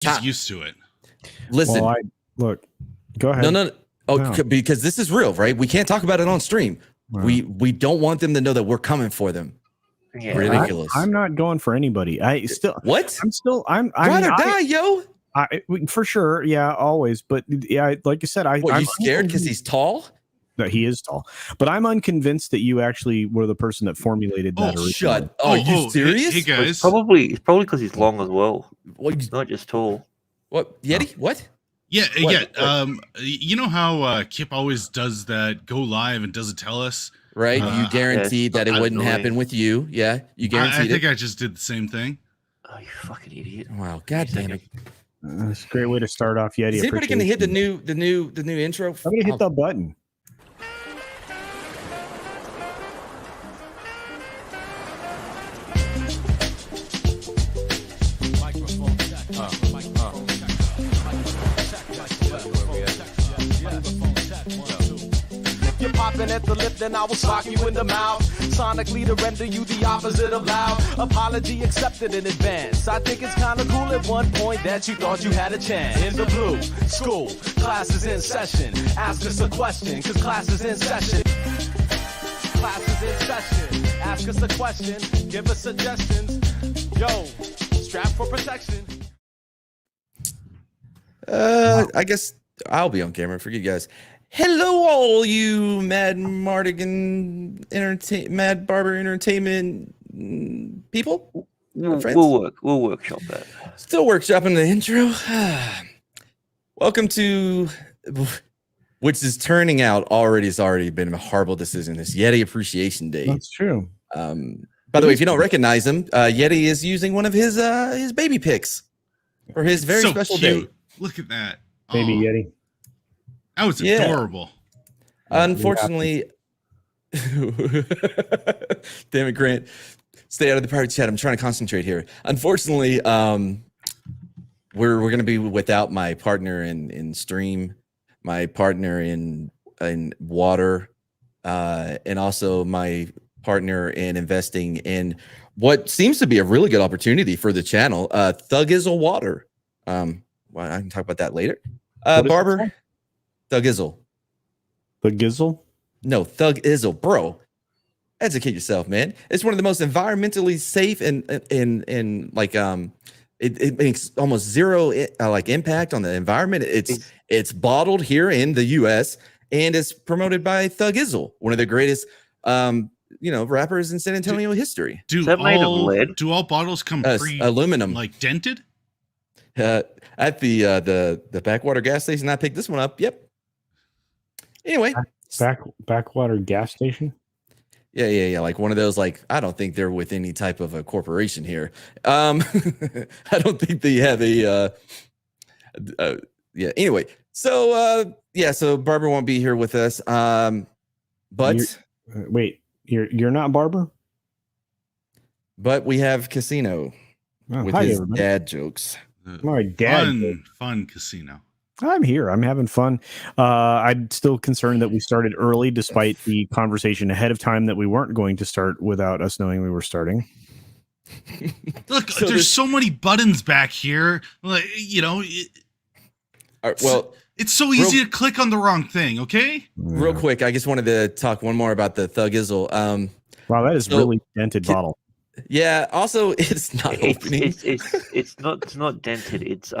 Just used to it. Listen. Well, look. Go ahead. No. Oh, because this is real, right? We can't talk about it on stream. Wow. We don't want them to know that we're coming for them. Yeah, ridiculous. I'm not going for anybody. I'm ride or die, yo. For sure, yeah, always. But yeah, like I said, I'm scared because he's tall. No, he is tall, but I'm unconvinced that you actually were the person that formulated that. Shut! Oh, you serious? Hey guys, it's probably because he's long as well. He's not just tall. What Yeti? What? Yeah, yeah. You know how Kip always does that? Go live and doesn't tell us. Right, you guaranteed that it wouldn't happen with you. Yeah, you guaranteed. I think I just did the same thing. Oh, you fucking idiot! Wow, god damn it! That's a great way to start off, Yeti. Is anybody gonna hit the new intro? Somebody hit the button. You're popping at the lip, then I will sock you in the mouth. Sonically to render you the opposite of loud. Apology accepted in advance. I think it's kinda cool at one point that you thought you had a chance. In the blue, school, class is in session. Ask us a question, cause class is in session. Class is in session. Ask us a question, give us suggestions. Yo, strap for protection. I guess I'll be on camera. Forget you guys. Hello, all you Mad Barber Entertainment people. We'll workshop that. Still workshopping the intro. Welcome to, which is turning out has already been a horrible decision. This Yeti Appreciation Day. That's true. By the way, if you don't recognize him, Yeti is using one of his baby pics for his very special day. Look at that, baby Yeti. That was adorable. Unfortunately, damn it, Grant. Stay out of the private chat. I'm trying to concentrate here. Unfortunately, we're going to be without my partner in stream, my partner in water, and also my partner in investing in what seems to be a really good opportunity for the channel, Thugizzle Water. Well, I can talk about that later. Barber. Thugizzle. Thugizzle? No, Thugizzle, bro. Educate yourself, man. It's one of the most environmentally safe and like it makes almost zero like impact on the environment. It's bottled here in the US and it's promoted by Thugizzle, one of the greatest rappers in San Antonio history. Is that made of lead? Do all bottles come aluminum, like dented? At the backwater gas station, I picked this one up. Yep. Anyway, backwater gas station. Yeah. Like one of those. Like I don't think they're with any type of a corporation here. I don't think they have a. Yeah. Anyway, so so Barber won't be here with us. But wait, you're not Barber. But we have Casino with his dad jokes. My dad. Fun Casino. I'm here. I'm having fun. I'm still concerned that we started early, despite the conversation ahead of time that we weren't going to start without us knowing we were starting. Look, there's so many buttons back here. Like it's so easy to click on the wrong thing. Okay. Real quick, I just wanted to talk one more about the Thugizzle. Wow, that is really dented bottle. Yeah. Also, it's not opening. It's not dented. It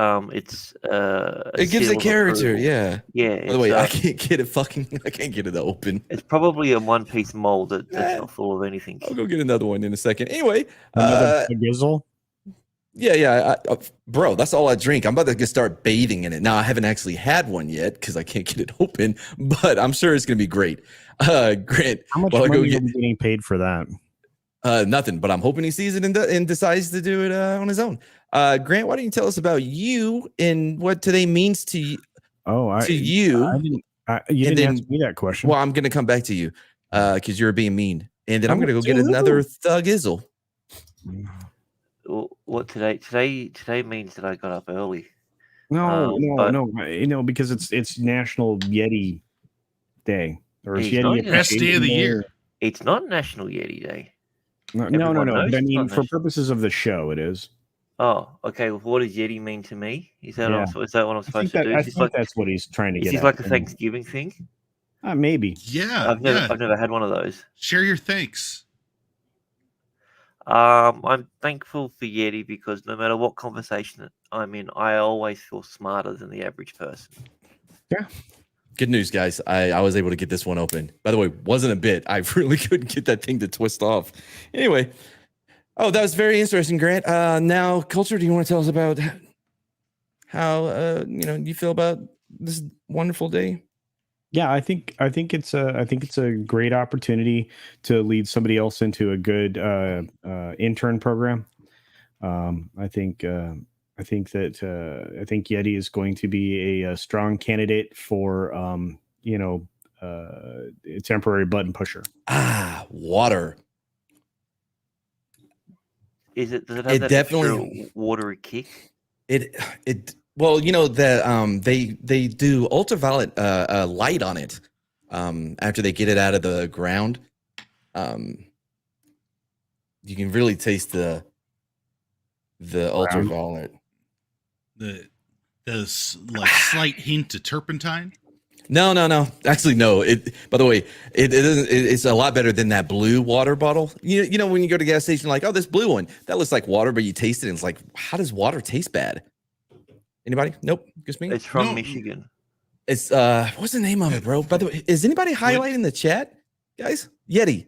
gives a character. Yeah. By the way, I can't get it open. It's probably a one-piece mold that's not full of anything. I'll go get another one in a second. Anyway, Thugizzle. Yeah. Bro, that's all I drink. I'm about to start bathing in it. Now, I haven't actually had one yet because I can't get it open, but I'm sure it's going to be great. Grant, how much money are you getting paid for that? Nothing, but I'm hoping he sees it and decides to do it on his own. Grant, why don't you tell us about you and what today means to you? You didn't ask me that question. Well, I'm going to come back to you because you're being mean. And then I'm going to go get another Thugizzle. What today means that I got up early. No, because it's National Yeti Day. Or it's Yeti best day of the year. It's not National Yeti Day. No. But I mean, for purposes of the show, it is. Oh, okay. Well, what does Yeti mean to me? Is that Yeah. is that what I'm supposed to do? I think that's what he's trying to Is get this at. like a Thanksgiving thing? Maybe. Yeah, I've yeah. never had one of those. Share your thanks. I'm thankful for Yeti because no matter what conversation I'm in, I always feel smarter than the average person. Yeah. Good news, guys. I was able to get this one open. By the way, wasn't a bit. I really couldn't get that thing to twist off. Anyway. Oh, that was very interesting, Grant. Now, Culture, do you want to tell us about how you feel about this wonderful day? Yeah, I think it's a great opportunity to lead somebody else into a good intern program. I think Yeti is going to be a strong candidate for a temporary button pusher. Water. Does it have that definitely extra watery kick? Well, they do ultraviolet light on it after they get it out of the ground. You can really taste the ultraviolet. The slight hint of turpentine. No. Actually, no. By the way, it isn't. It's a lot better than that blue water bottle. You know when you go to a gas station, like, oh, this blue one that looks like water, but you taste it, and it's like, how does water taste bad? Anybody? Nope. Just me. It's from Michigan. It's what's the name of it, bro? By the way, is anybody highlighting the chat, guys? Yeti,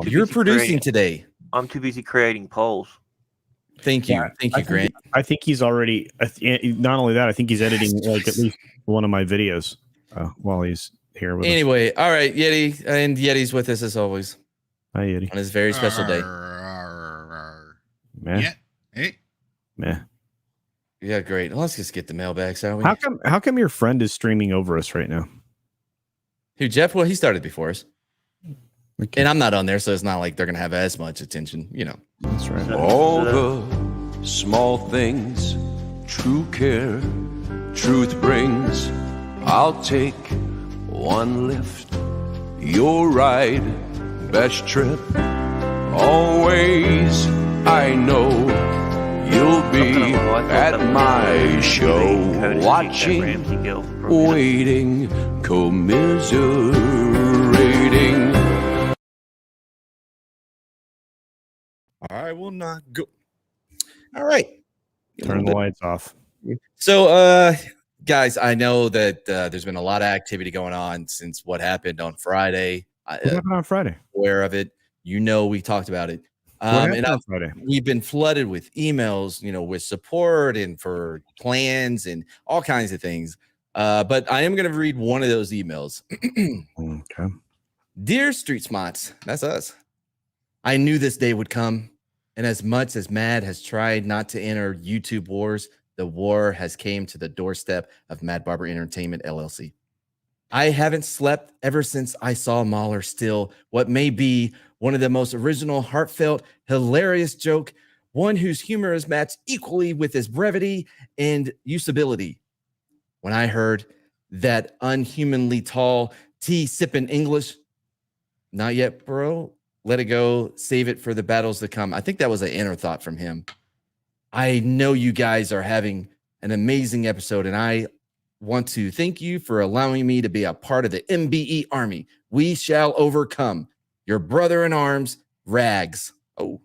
you're producing today. I'm too busy creating polls. Thank you, Grant. I think he's already. Not only that, I think he's editing like at least one of my videos while he's here with us. Anyway, all right, Yeti, and Yeti's with us as always. Hi, Yeti. On his very special day. Meh. Yeah. Hey. Meh. Yeah, great. Well, let's just get the mailbag, shall we? How come your friend is streaming over us right now? Who, Jeff? Well, he started before us. Okay. And I'm not on there, so it's not like they're gonna have as much attention, That's right. All the small things, true care, truth brings. I'll take one lift, your ride, best trip. Always, I know you'll be at my show, watching, waiting, commiserating. I will not go. All right. Turn the lights off. So, guys, I know that there's been a lot of activity going on since what happened on Friday. What happened on Friday? Aware of it. We talked about it. What happened on Friday? We've been flooded with emails, with support and for plans and all kinds of things. But I am going to read one of those emails. Okay. Dear Street Smahtz, that's us. I knew this day would come. And as much as Mad has tried not to enter YouTube wars, the war has came to the doorstep of Mad Barber Entertainment, LLC. I haven't slept ever since I saw Mahler steal what may be one of the most original, heartfelt, hilarious joke, one whose humor is matched equally with his brevity and usability. When I heard that unhumanly tall tea sipping English, not yet, bro. Let it go. Save it for the battles to come. I think that was an inner thought from him. I know you guys are having an amazing episode, and I want to thank you for allowing me to be a part of the MBE Army. We shall overcome. Your brother in arms, Rags. Oh.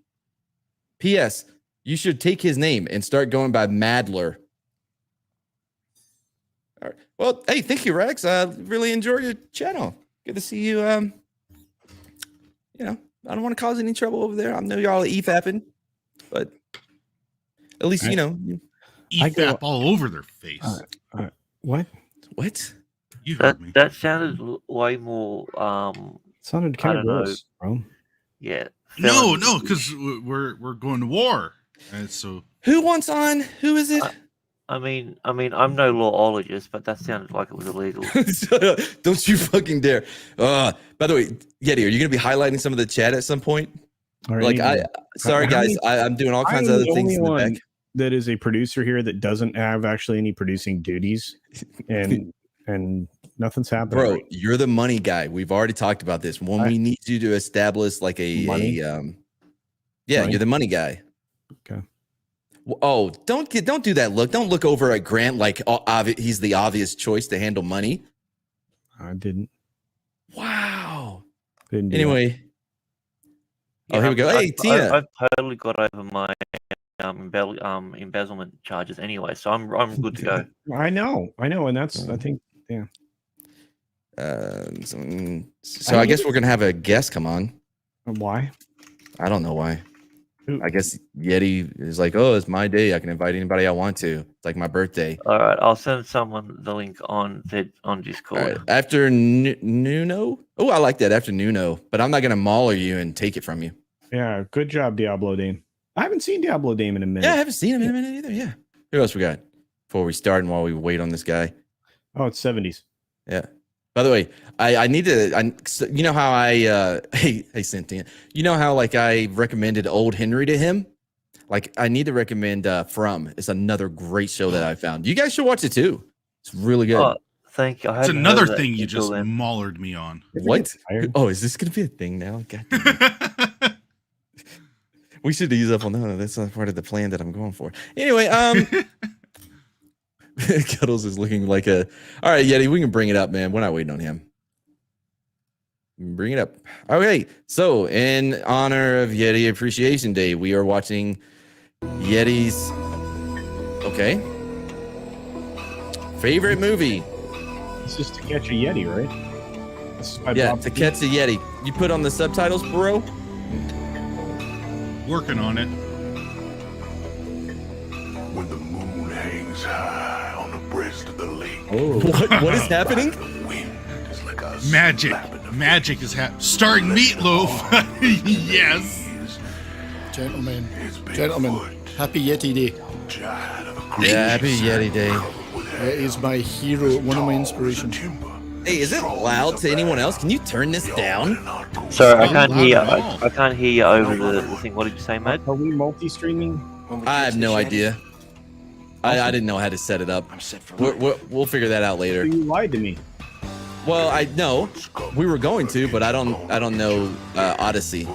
P.S. You should take his name and start going by Madler. All right. Well, hey, thank you, Rags. I really enjoy your channel. Good to see you. I don't want to cause any trouble over there. I know y'all are EFAPing, but at least, EFAP all over their face. What? What? You heard me. That sounded way more. Sounded kind of gross, bro. Yeah. No, because we're going to war. And so who wants on? Who is it? I mean, I'm no lawologist, but that sounded like it was illegal. Don't you fucking dare! By the way, Yeti, are you gonna be highlighting some of the chat at some point? Sorry, guys, I'm doing all kinds of other things in the back. That is a producer here that doesn't have actually any producing duties, and nothing's happening. Bro, you're the money guy. We've already talked about this. When we need you to establish like you're the money guy. Okay. Oh, don't do that look. Don't look over at Grant like he's the obvious choice to handle money. I didn't. Wow. Didn't do Anyway. Oh, here we go. Hey, Tina. I've totally got over my embezzlement charges anyway, so I'm good to go. that. I know, and that's I think So I guess we're gonna have a guest come on. why. I don't know why. I guess Yeti is like, oh, it's my day. I can invite anybody I want to. It's like my birthday. All right, I'll send someone the link on Discord. All right. After Nuno. Oh, I like that. After Nuno, but I'm not gonna mauler you and take it from you. Yeah, good job, Diablo Dame. I haven't seen Diablo Dame in a minute. Yeah, I haven't seen him in a minute either. Yeah. Who else we got before we start and while we wait on this guy? Oh, it's 70s. Yeah. By the way, I need to. You know how hey Cynthia. You know how like I recommended Old Henry to him. Like I need to recommend From. It's another great show that I found. You guys should watch it too. It's really good. Oh, thank you. It's another thing you just mollered me on. What? Oh, is this gonna be a thing now? God damn it. We should ease up on that. That's not part of the plan that I'm going for. Anyway, Cuddles is looking like a. All right, Yeti, we can bring it up, man. We're not waiting on him. Bring it up. Okay, so in honor of Yeti Appreciation Day, we are watching Yeti's. Okay. Favorite movie. This is To Catch a Yeti, right? This is by Yeah, Bob To Catch a Yeti. You put on the subtitles, bro? Working on it. When the moon hangs high on the breast of the lake. Oh, what is happening? The wind is like a Magic. slap in the Magic is starring Meatloaf. Yes. Gentlemen, His big gentlemen, foot, happy Yeti Day. giant of a Yeah, happy Yeti Day. Yeti is my hero, one of my inspirations. Hey, is it loud to anyone else? Can you turn this down? Sorry, I Not can't loud hear. at all. I can't hear you over the thing. What did you say, Matt? Are we multi-streaming? I have no idea. I didn't know how to set it up. We'll figure that out later. You lied to me. Well, I know we were going to, but I don't know Odyssey.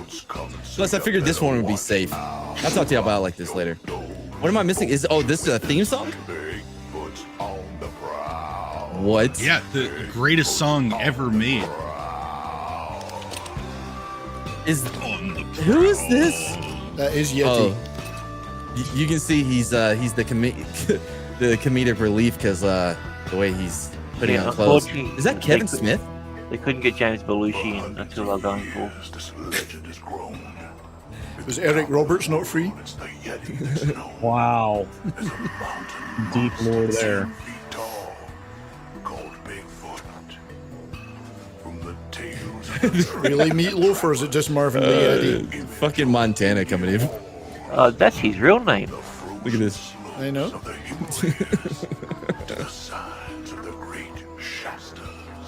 Plus, I figured this one would be safe. I'll talk to you about like this later. What am I missing? This is a theme song? What? Yeah, the greatest song ever made. Who is this? That is Yeti. Oh, you can see he's the the comedic relief because the way he's putting on clothes. unfortunately, Is that Kevin Smith? They couldn't get James Belushi in. That's who they're going for. Was Eric Roberts not free? Wow. Deep lore there. Really, Meatloaf, or is it just Marvin Gaye? Eddie? Fucking Montana coming in. That's his real name. Look at this. I know.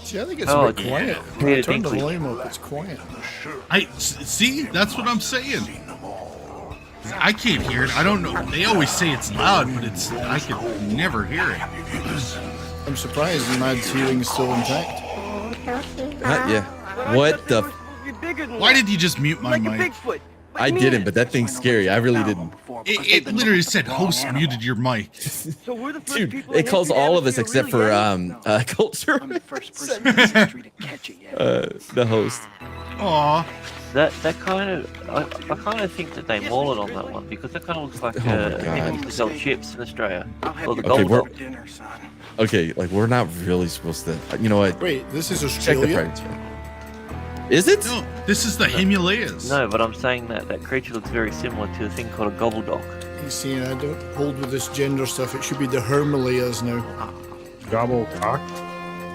See, I think it's Oh, a bit quiet. yeah. When I Yeah, turn the Dinkley. volume up, it's quiet. See, that's what I'm saying. I can't hear it. I don't know. They always say it's loud, but I can never hear it. I'm surprised Mad's hearing is still intact. Yeah. What the? Why did you just mute my mic? I didn't, but that thing's scary. I really didn't. It literally said host muted your mic. Dude, it calls all of us except for culture. The host. Aw. That kind of I kind of think that they maul it on that one because that kind of looks like Oh my a thing God. used to sell chips in Australia. Or the Okay, gold. Okay, like we're not really supposed to. You know what? Wait, this is Check the Australia? price. Is it? No, this is the Himalayas. No, but I'm saying that creature looks very similar to a thing called a gobbledoc. He's saying I don't hold with this gender stuff. It should be the Himalayas now. Gobble cock.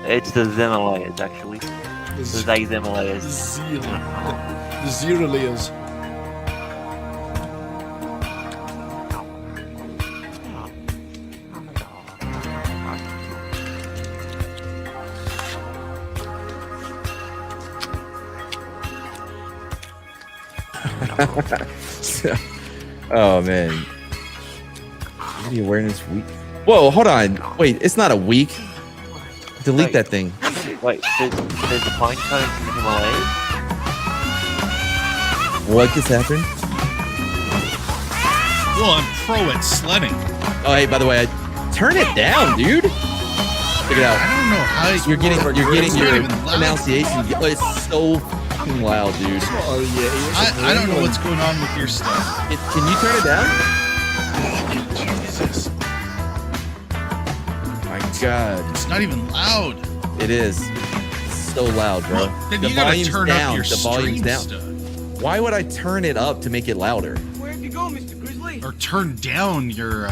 It's the Himalayas actually. The The Himalayas. The Zeralayas. Oh man. Community awareness week. Whoa, hold on. Wait, it's not a week. Delete Wait. that thing. Wait, there's a pine cone from the Himalayas. What just happened? Well, I'm pro at sledding. Oh, hey, by the way, turn it down, dude. Check it out. I don't know how You're getting it's your not even loud. pronunciation. It's so fucking loud, dude. Oh yeah. I don't know what's going on with your stuff. Can you turn it down? Jesus. My God, It's not even loud. it is. It's so loud, bro. Well, then the you gotta volume's turn down. up your The volume's stream down. stuff. Why would I turn it up to make it louder? Where'd you go, Mr. Grizzly? Or turn down your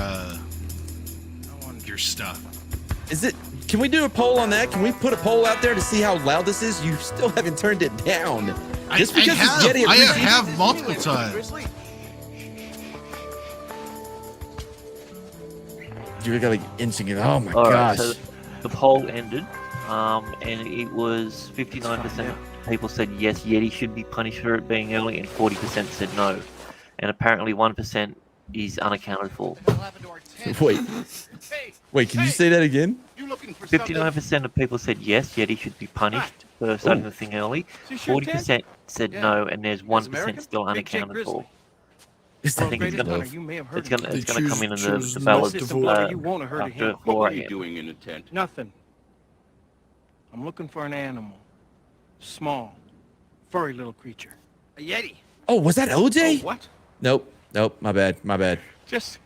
stuff. Is it? Can we do a poll on that? Can we put a poll out there to see how loud this is? You still haven't turned it down. Just because I it's Yeti have appreciation- multiple times. Grizzly? You're like inching it. Oh my All right, gosh. so the poll ended, and it was 59% people said yes, Yeti should be punished for it being early, and 40% said no. And apparently 1% is unaccounted for. Wait, can you say that again? 59% of people said yes, Yeti should be punished for starting the thing early. 40% said no, and there's 1% still unaccounted for. I think it's gonna come in the ballot after 4 a.m. doing in a tent? Nothing. I'm looking for an animal. Small, furry little creature. A Yeti. Oh, was that OJ? Oh, what? Nope. My bad. It's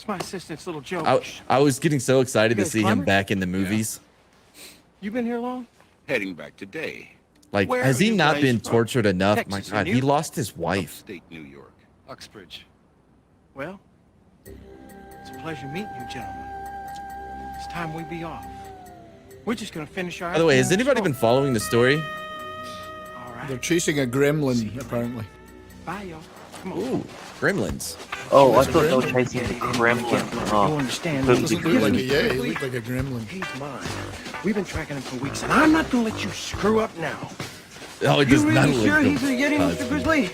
my assistant's little joke. I was getting so excited You to guys see him climber? back in the movies. You been here long? Heading back today. Like, Where has are he you not guys been from? tortured enough? Texas, My God, and he you? lost his wife. Upstate New York. Uxbridge. Well, it's a pleasure meeting you, gentlemen. It's time we be off. We're just gonna finish our. By the way, has afternoon anybody been stroll. following the story? All right. They're chasing a gremlin, apparently. Bye, y'all. Come on. Ooh, gremlins. Oh, I thought they were chasing the gremlin. You Oh, understand? Doesn't Doesn't look like a Yeti, it looked like a gremlin. He's mine. We've been tracking him for weeks, and I'm not gonna let you screw up now. Oh, it You does not really look sure good. he's a Yeti, Mr. Grizzly?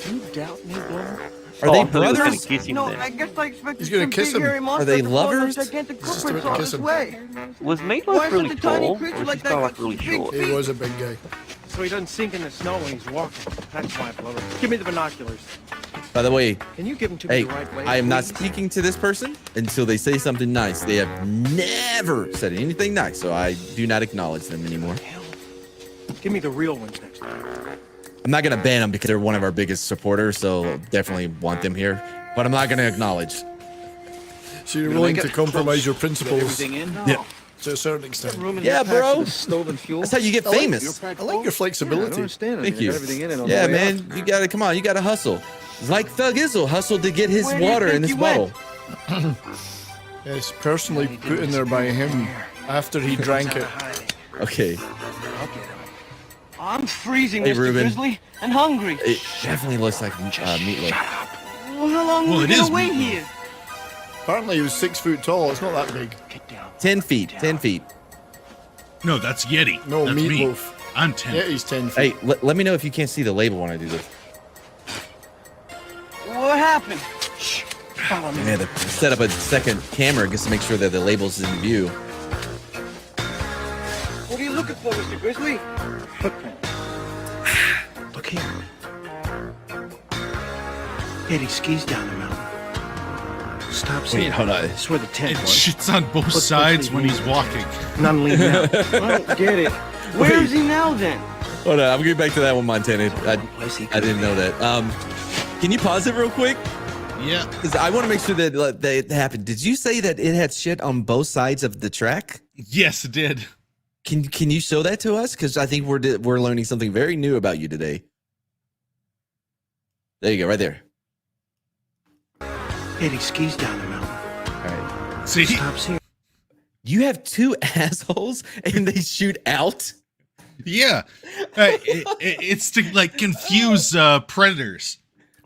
You doubt me, Glover? Are they I thought he was gonna brothers? kiss him No, then. I guess I expected He's gonna some kiss big him. hairy monster Are they to follow lovers? those gigantic Just footprints about to all kiss this him. way. Was Why Meatloaf is really such a tiny tall, or creature was like he that start got off really big short? He was a big guy. So he doesn't sink in the snow when he's walking. That's why, Glover. Give me the binoculars. By the way, Can you give them to me hey, the right way? I am not please? speaking to this person until they say something nice. They have never said anything nice, so I do not acknowledge them anymore. Hell. Give me the real ones next time. I'm not gonna ban them because they're one of our biggest supporters, so definitely want them here. But I'm not gonna acknowledge. So you're willing to compromise your principles in? Yeah. to a certain extent. Yeah, bro. Stove and fuel. That's how you get famous. I like your flexibility. Thank you. Yeah, man. You gotta come on. You gotta hustle. Like Thug Izzle hustled to get his Where do you water in think this you went? bottle. It's personally put in there by him after he drank it. Okay. I'll get him. I'm freezing, Hey, Mr. Ruben. Grizzly, and hungry. It definitely looks like meatloaf. Well, how long Well, are it we is gonna wait meatloaf. here? Apparently he was 6 foot tall. It's not that big. Get down. 10 feet. 10 feet. No, that's Yeti. No, that's meatloaf. Me. I'm 10. Yeah, he's 10 feet. Hey, let me know if you can't see the label when I do this. What happened? Shh. Follow me. Man, they set up a second camera just to make sure that the label's in view. What are you looking for, Mr. Grizzly? Footprints. Look here. Yeti skis down the mountain. Stops Wait, here. hold on. That's where the tent It was. shits on both Footprints sides lead when he's walking. None leading out. I don't get it. Where is he now, then? Hold on, I'm getting back to that one, Montana. Place he I didn't know that. Can you pause it real quick? Yeah. Because I want to make sure that it happened. Did you say that it had shit on both sides of the track? Yes, it did. Can you show that to us? Because I think we're learning something very new about you today. There you go, right there. Yeti skis down the mountain. All right. See? Stops here. You have two assholes and they shoot out? Yeah. It's to like confuse predators.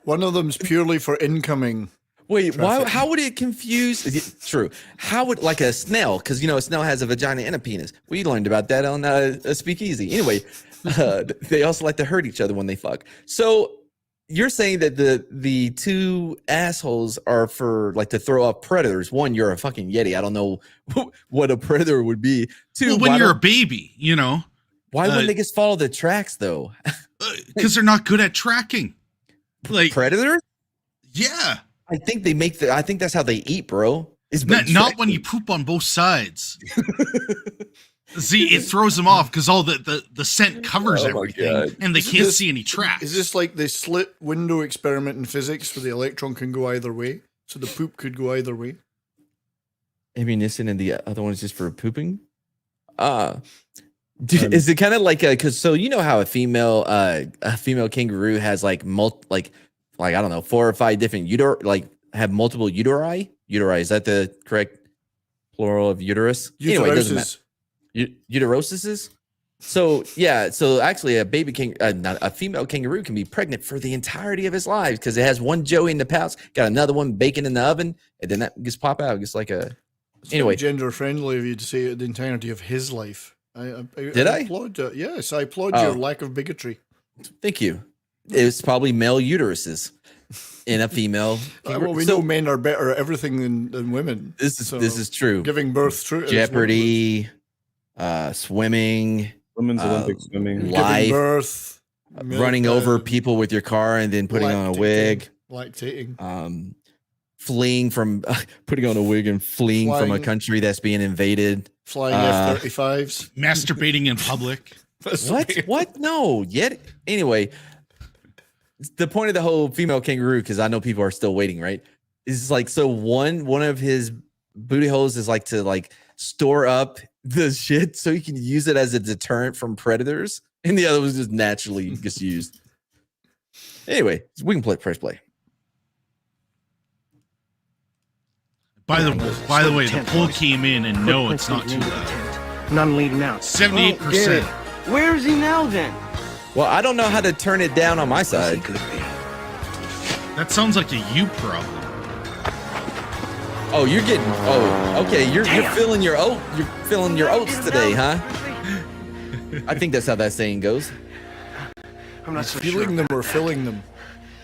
One of them's purely for incoming. Wait, why? Traffic. How would it confuse? True. How would, like a snail? Because, you know, a snail has a vagina and a penis. We learned about that on a Speakeasy. Anyway, they also like to hurt each other when they fuck. So you're saying that the two assholes are for, like, to throw off predators. One, you're a fucking Yeti. I don't know what a predator would be. Two, Well, when why you're a don't- baby, you know. Why wouldn't they just follow the tracks though? Because they're not good at tracking. Like Predator? Yeah. I think they make I think that's how they eat, bro. Is Not when you poop on both sides. See, it throws them off because all the scent covers everything, and they can't see any tracks. Is this like the slit window experiment in physics where the electron can go either way? So the poop could go either way? Ammunition and the other one is just for pooping? Dude, is it kind of like because so you know how a female kangaroo has like I don't know 4 or 5 different have multiple uteri? Uteri, is that the correct plural of uterus? Anyway, it doesn't matter. Uterosises. So yeah, so actually a female kangaroo can be pregnant for the entirety of his life because it has one joey in the pouch, got another one baking in the oven, and then that just pop out just like a. Anyway, gender friendly of you to say the entirety of his life. I applaud. Yes, I applaud your lack of bigotry. Thank you. It's probably male uteruses in a female. Well, we know men are better at everything than women. This is true. Giving birth through Jeopardy, swimming, women's Olympic swimming, life, giving birth, running over people with your car and then putting on a wig, lactating, fleeing from putting on a wig and fleeing from a country that's being invaded, flying F-35s, masturbating in public. What? No. Yet anyway. The point of the whole female kangaroo, because I know people are still waiting, right? Is like so one of his booty holes is like to store up the shit so he can use it as a deterrent from predators, and the other was just naturally just used. Anyway, we can press play. By the way, the poll came in, and no, it's not too loud. None leading out. 78%. Where is he now then? Well, I don't know how to turn it down on my side. That sounds like a you problem. Oh, you're getting. Oh, okay. You're filling your oat. You're filling your oats today, huh? I think that's how that saying goes. I'm not so feeling them or filling them.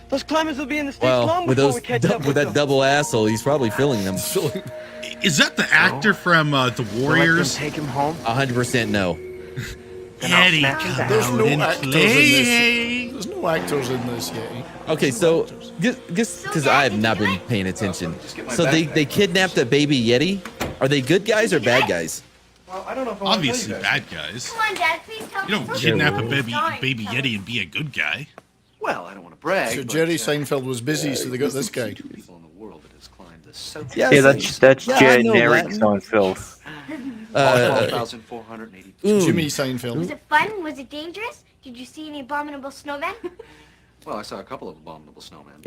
Those climbers will be in the States long with before those we catch up with that double asshole, he's probably filling them. Is that the actor from The Warriors? Take him home. 100% no. Yeti, there's no actors in this. There's no actors in this yet. Okay, so just because I have not been paying attention, so they kidnapped a baby Yeti. Are they good guys or bad guys? Well, I don't know if obviously bad guys. Come on, Dad, please tell me. You don't kidnap a baby Yeti and be a good guy. Well, I don't want to brag. So Jerry Seinfeld was busy, so they got this guy. Yeah, that's generic Seinfeld. Jimmy Seinfeld. Was it fun? Was it dangerous? Did you see any abominable snowmen? Well, I saw a couple of abominable snowmen.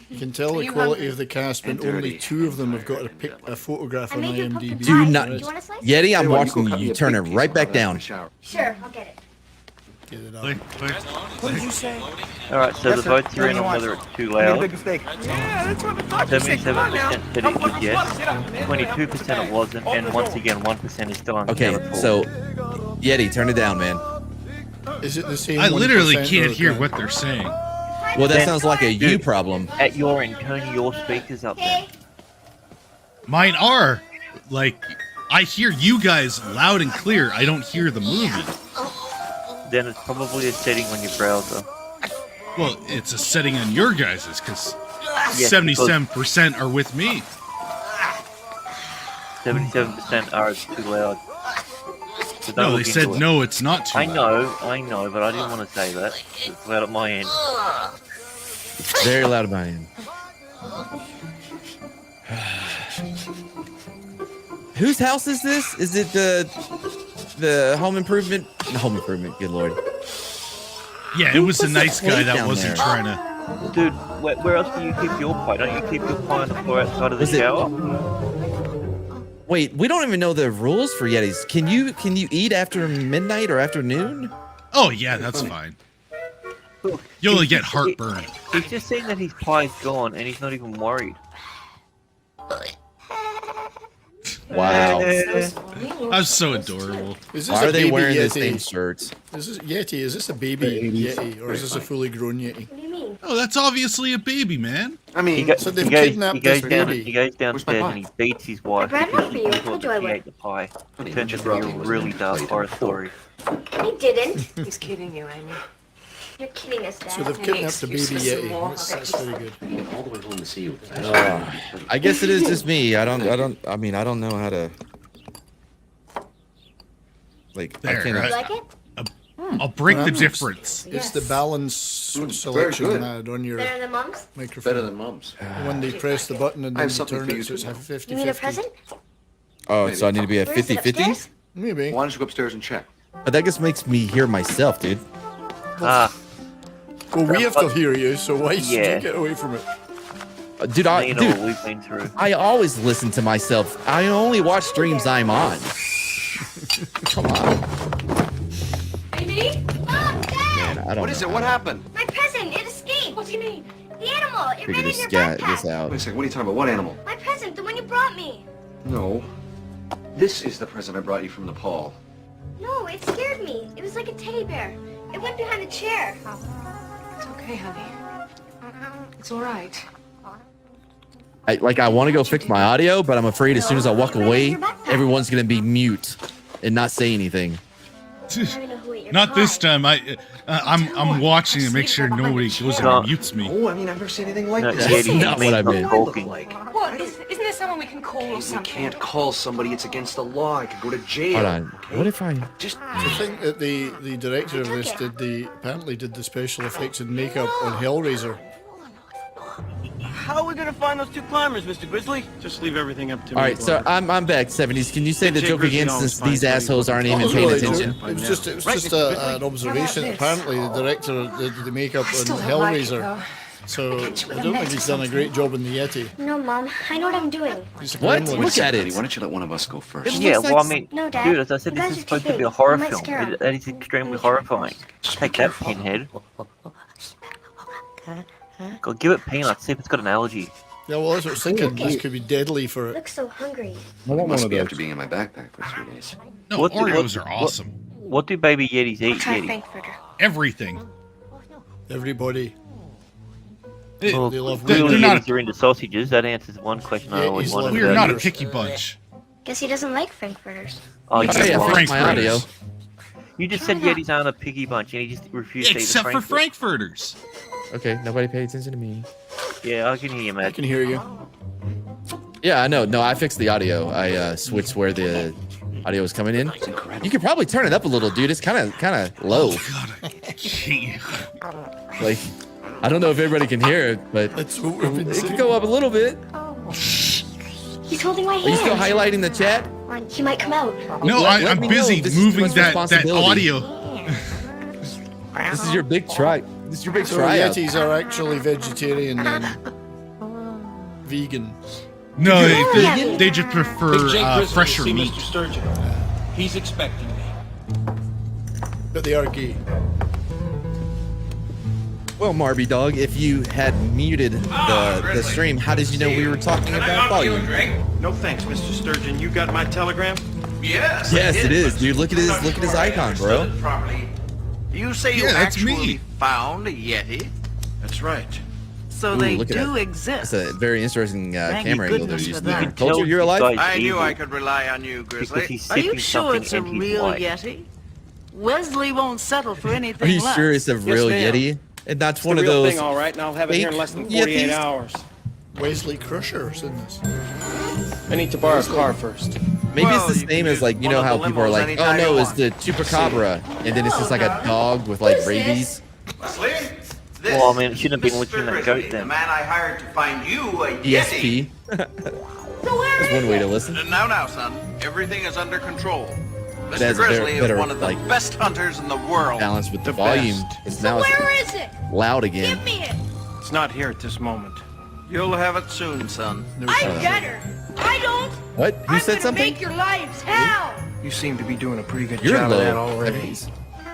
You can tell the quality of the cast when only 2 of them have got a photograph on IMDb. Do not, Yeti. I'm watching you. You turn it right back down. Sure, I'll get it. Get it up. What did you say? All right, so the votes are in on whether it's too loud. 77% said it was yes, 22% it wasn't, and once again 1% is still unaccounted for. Okay, so Yeti, turn it down, man. Is it the same? I literally can't hear what they're saying. Well, that sounds like a you problem. At your end, turn your speakers up then. Mine are. Like, I hear you guys loud and clear. I don't hear the movie. Then it's probably a setting on your browser. Well, it's a setting on your guys's, because 77% are with me. 77% are too loud. So no, they said no, it's not too loud. I know, but I didn't want to say that. It's loud at my end. Very loud at my end. Whose house is this? Is it the home improvement? Home improvement, good lord. Yeah, it was a nice guy that wasn't trying to. Dude, where else do you keep your pie? Don't you keep your pie on the floor outside of the shower? Wait, we don't even know the rules for Yetis. Can you eat after midnight or afternoon? Oh yeah, that's fine. You only get heartburn. He's just saying that his pie's gone and he's not even worried. Wow. That's so adorable. Why are they wearing the same shirts? Is this Yeti? Is this a baby Yeti or is this a fully grown Yeti? What do you mean? Oh, that's obviously a baby, man. I mean, so they've kidnapped this baby. He goes downstairs and he beats his wife brought it because up for he you. I thought told you that I she would. ate the pie. Honey, It turned you into a brought me really was dark horror story. He didn't. He's kidding you, Amy. You're kidding us, Dad. So they've kidnapped the baby Yeti. That's very good. all the way home to see you. I guess it is just me. I don't know how to. Like, There, I can't. You like it? I'll break the difference. It's the balance selection good. on your Better than Mom's? microphone. Better than Mum's. When they press the button and I then have you something turn for it, you so it's too. a 50-50. You need a present? Oh, so I need to be at Where is it, 50-50? upstairs? Maybe. Why don't you go upstairs and check? But that just makes me hear myself, dude. Well, we have to hear you, so why should Yeah. you get away from it? Dude, You know what we've been through. I always listen to myself. I only watch streams I'm on. Come on. Amy? Mom, Dad! Man, I don't What is know it? What how happened? My present, it escaped. What do you mean? The animal, it to ran figure in this, your this backpack. out. Wait a second. What are you talking about? What animal? My present, the one you brought me. No. This is the present I brought you from Nepal. No, it scared me. It was like a teddy bear. It went behind the chair. It's okay, honey. It's all right. I want to go fix my audio, but I'm afraid as soon as I walk away, everyone's gonna be mute and not say anything. Not this time. I'm watching to make sure nobody goes and mutes me. Oh, I mean, I've never seen anything like No, this. That's Yeti not what I meant. talking. What? Isn't there someone we can call or We something? can't call somebody. It's against the law. I could go to jail. Hold on. What if I? Just I think that the director of this apparently did the special effects and makeup on Hellraiser. How are we gonna find those two climbers, Mr. Grizzly? Just leave everything up to All me. right, so I'm back, 70s. Can you say the Jake joke again, Grizzly since always these finds assholes aren't even Oh, paying no, attention? It was just an observation. Apparently, the director did the makeup on Still don't like it, Hellraiser. though. So I don't think he's done a great job in the Yeti. No, Mom, I know what I'm doing. He's a What? gremlin. Look at it. Why don't you let one of us go first? Yeah, well, I mean, No, Dad. dude, as I said, You this guys is are supposed too to be a big. horror You might film. scare 'em. That is extremely horrifying. Take that, pinhead. Go give it peanuts, see if it's got an allergy. Yeah, well, that's what I was thinking. This could be deadly for You it. look so hungry. I want one Must of be those. after being in my backpack for 3 days. No, What do- Oreos what- are awesome. What do baby Yetis eat, Try Yeti? Frankfurter. Everything. Everybody. Well, They love they're clearly not- Yetis are into sausages. That answers one question I Yeah, always he's wanted like- We're about not a you. picky bunch. Guess he doesn't like frankfurters. Oh, you Oh, yeah, just, fix my audio. you just said Yetis aren't a piggy bunch, and he just refused to eat the Except for Frankfurt. Frankfurters. Okay, nobody paid attention to me. Yeah, I can hear you, I Matt. can hear you. Yeah, I know. No, I fixed the audio. I switched where the audio was coming in. You could probably turn it up a little, dude. It's kind of low. God, I can't. Like, I don't know if everybody can hear it, but That's what we've been it saying. could go up a little bit. He's holding my Are you still hand. highlighting the chat? He might come out. No, Let I'm me know. busy This is too moving much that responsibility. audio. This is your big try. This is your big So tryout. Yetis are actually vegetarian and vegan. No, Vegan? they just prefer fresher meat. Mr. Sturgeon. He's expecting me. But they are gay. Well, Marby Dog, if you had muted the stream, how did you know we were talking about volume? No thanks, Mr. Sturgeon. You got my telegram? Yes. Yes, it is, dude. Look at his icon, bro. You say you Yeah, that's actually me. found a Yeti? That's right. So Ooh, they look at do that. exist. That's a very interesting Thank camera you angle they're goodness for using. that. there. Culture, you're alive? Guy's I knew evil I could rely on you, because Grizzly. he's Are sipping you sure something it's a and he's real white. Yeti? Wesley won't settle for anything Are you less. sure it's a real ma'am. Yeti? And that's It's one the of real those thing, all right, and I'll have it here in less than fake 48 Yetis? hours. Wesley Crusher's in this. I need to borrow a car first. Maybe Well, it's the you same can as like, you use know one how of the people are limos like, oh anytime no, you it's the chupacabra, and then it's just like a dog with like rabies. Wesley, this Well, I mean, it shouldn't have been Mr. looking at that Grizzly, goat the then. man I hired to find you a ESP. Yeti. That's one way to listen. Now, son, everything is under control. It Mr. has Grizzly better, is one of the like, best hunters in the world. balance with the The volume. best. It's now it's is it? loud again. Give me it. It's not here at this moment. You'll have it soon, son. I'm better. I don't. What? Who said something? Make your lives hell. You seem to be doing a pretty good You're job of that low. already.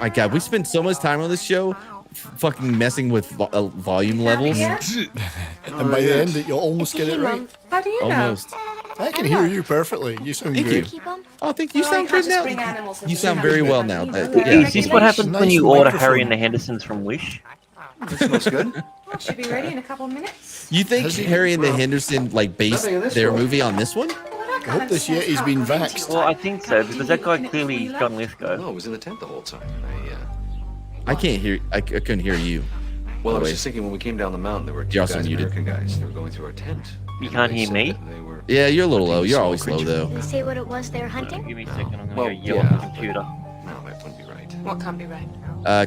My God, we spend so much time on this show, fucking messing with volume levels. And by the end, you'll almost get it right. How do you know? Almost. I can hear you perfectly. You sound Thank great. you. Oh, thank you. Well, Sound I can't good just bring now. animals You into sound the very house. well now. Yeah. Yeah. Is this what happens when Nice you order microphone. Harry and the Hendersons from Wish? That smells good. Should be ready in a couple of minutes. You think Harry and the Henderson like based their movie on this one? I hope this Yeti's been vaxxed. Well, I think so, because that guy clearly John Lithgow. No, it was in the tent the whole time. I can't hear. I couldn't hear you. Well, I was just thinking when we came down the mountain, there were two You're also guys, muted. American guys. They were going through our tent. You And can't they hear said me? that they were Yeah, you're a little low. You're small always low creature. though. They say what it was they were hunting? Give me a second, I'm gonna Well, go yell yeah. at the computer. No, that wouldn't be right. What can't be right?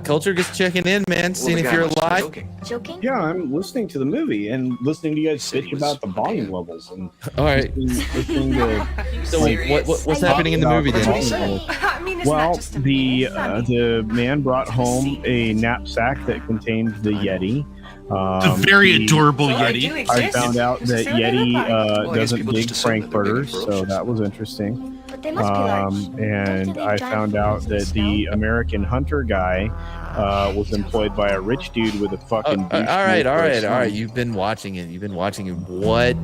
Culture just checking in, man, seeing the if guy you're must be alive. joking. Joking? Yeah, I'm listening to the movie and listening to you guys bitch about the volume levels and All right. listening to. So what's happening in the movie then? I mean, isn't Well, that just amazing? the man brought home a knapsack that contained the Yeti. The very adorable Well, they do Yeti. exist. I found out that So they look Yeti like- Well, I guess doesn't people dig just assume that they're big and frankfurters, so ferocious. that was interesting. But they must be large. And I found out that the American hunter guy was employed by a rich dude with a fucking. All right. douche for a son. You've been watching it. What?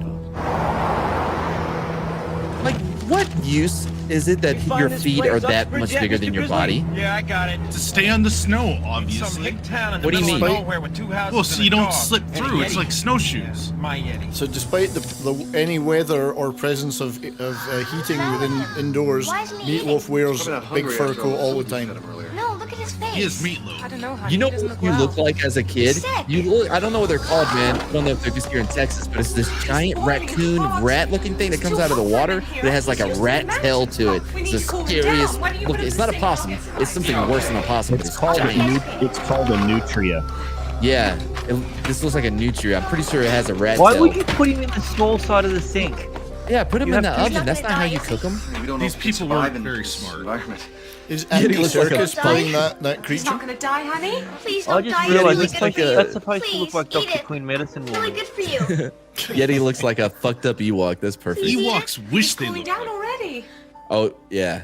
Like, what use is it that your feet are that much bigger than your body? Yeah, I got it. To stay on the snow, Some obviously. hick town in the What do you middle of mean? nowhere with two houses Well, so and you a don't dog slip and a through. It's Yeti. like snowshoes. My Yeti. So despite the any weather or presence of heating within indoors, Why isn't he Meatloaf wears Probably not a big hungry fur after coat all the food you fed time. him earlier. No, look at his face. He is I meatloaf. don't know. Honey. You know He doesn't what look you well. look like as a kid? Sick. You look. I don't know what they're called, man. I don't know if they're just here in Texas, but it's this giant raccoon rat-looking thing that comes out of the water that has like a rat tail to it. It's the scariest. Look, it's not a possum. It's something worse than a possum. But It's it's called giant. it's called a nutria. Yeah, this looks like a nutria. I'm pretty sure it has a rat Why tail. would you put him in the small side of the sink? Yeah, put them You in the have to- oven. That's not how you cook them. We don't know These if we can people survive weren't in very this smart. environment. Is Yeti Andy looks like a- Serkis playing that He's creature? not gonna die, honey. Please I don't just die. realized It's that's really good for you. that's supposed to Please, look like eat Dr. it. Queen Medicine It's really Woman. good for you. Yeti looks like a fucked up Ewok. That's perfect. Ewoks wish He's they cooling looked down like. already. Oh yeah.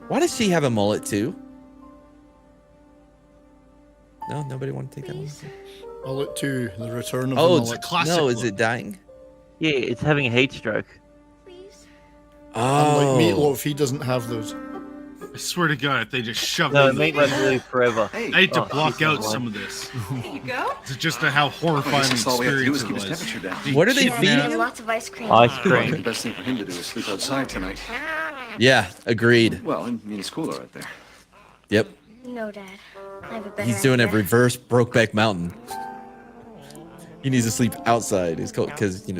Why does she have a mullet too? No, nobody want to take that one. Mullet 2, The Return of Oh, the it's Mullet. classic no, is look. it dying? Yeah, it's having a heat stroke. Please. Unlike Oh, Meatloaf, he doesn't have those. I swear to God, if they just shoved No, it in Meatloaf will live forever. Hey, I hate to Oh, block she's out not some of this. There you go. It's just how horrifying that's all we have to do is experience keep it his was. temperature down. They What are they kidnapped- feeding And him? lots of ice cream. Ice I think the cream. best thing for him to do is sleep outside tonight. yeah, agreed. Well, I mean, it's cooler out there. Yep, No, Dad. I have a better he's doing a idea. reverse Brokeback Mountain. He needs to sleep outside. It's cold because the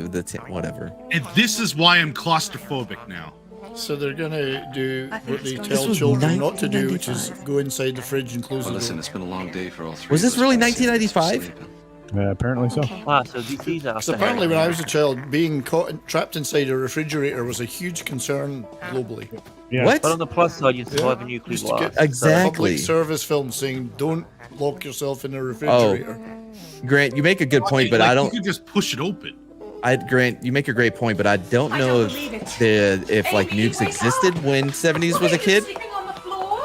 whatever. And this is why I'm claustrophobic now. So they're gonna do I think what it's they going- tell This was children not to do, which is 1995. go inside the fridge and close Well, the listen, door. it's been a long day for all three. Was of this us, really but I said let's 1995? sleep. Apparently so. Okay. Ah, so this is So after apparently, Harry. when I was a child, being trapped inside a refrigerator was a huge concern globally. Yeah. What? But on the plus side, you survive a Yeah, nuclear used to get blast. Exactly. Public service films saying, "Don't lock yourself in a refrigerator." Grant, you make a good point, but Like, I You don't. could just push it open. Grant, you make a great point, but I don't I know don't believe it. if like Amy, nukes wake existed up. when 70s was a Look, kid. you're sleeping on the floor.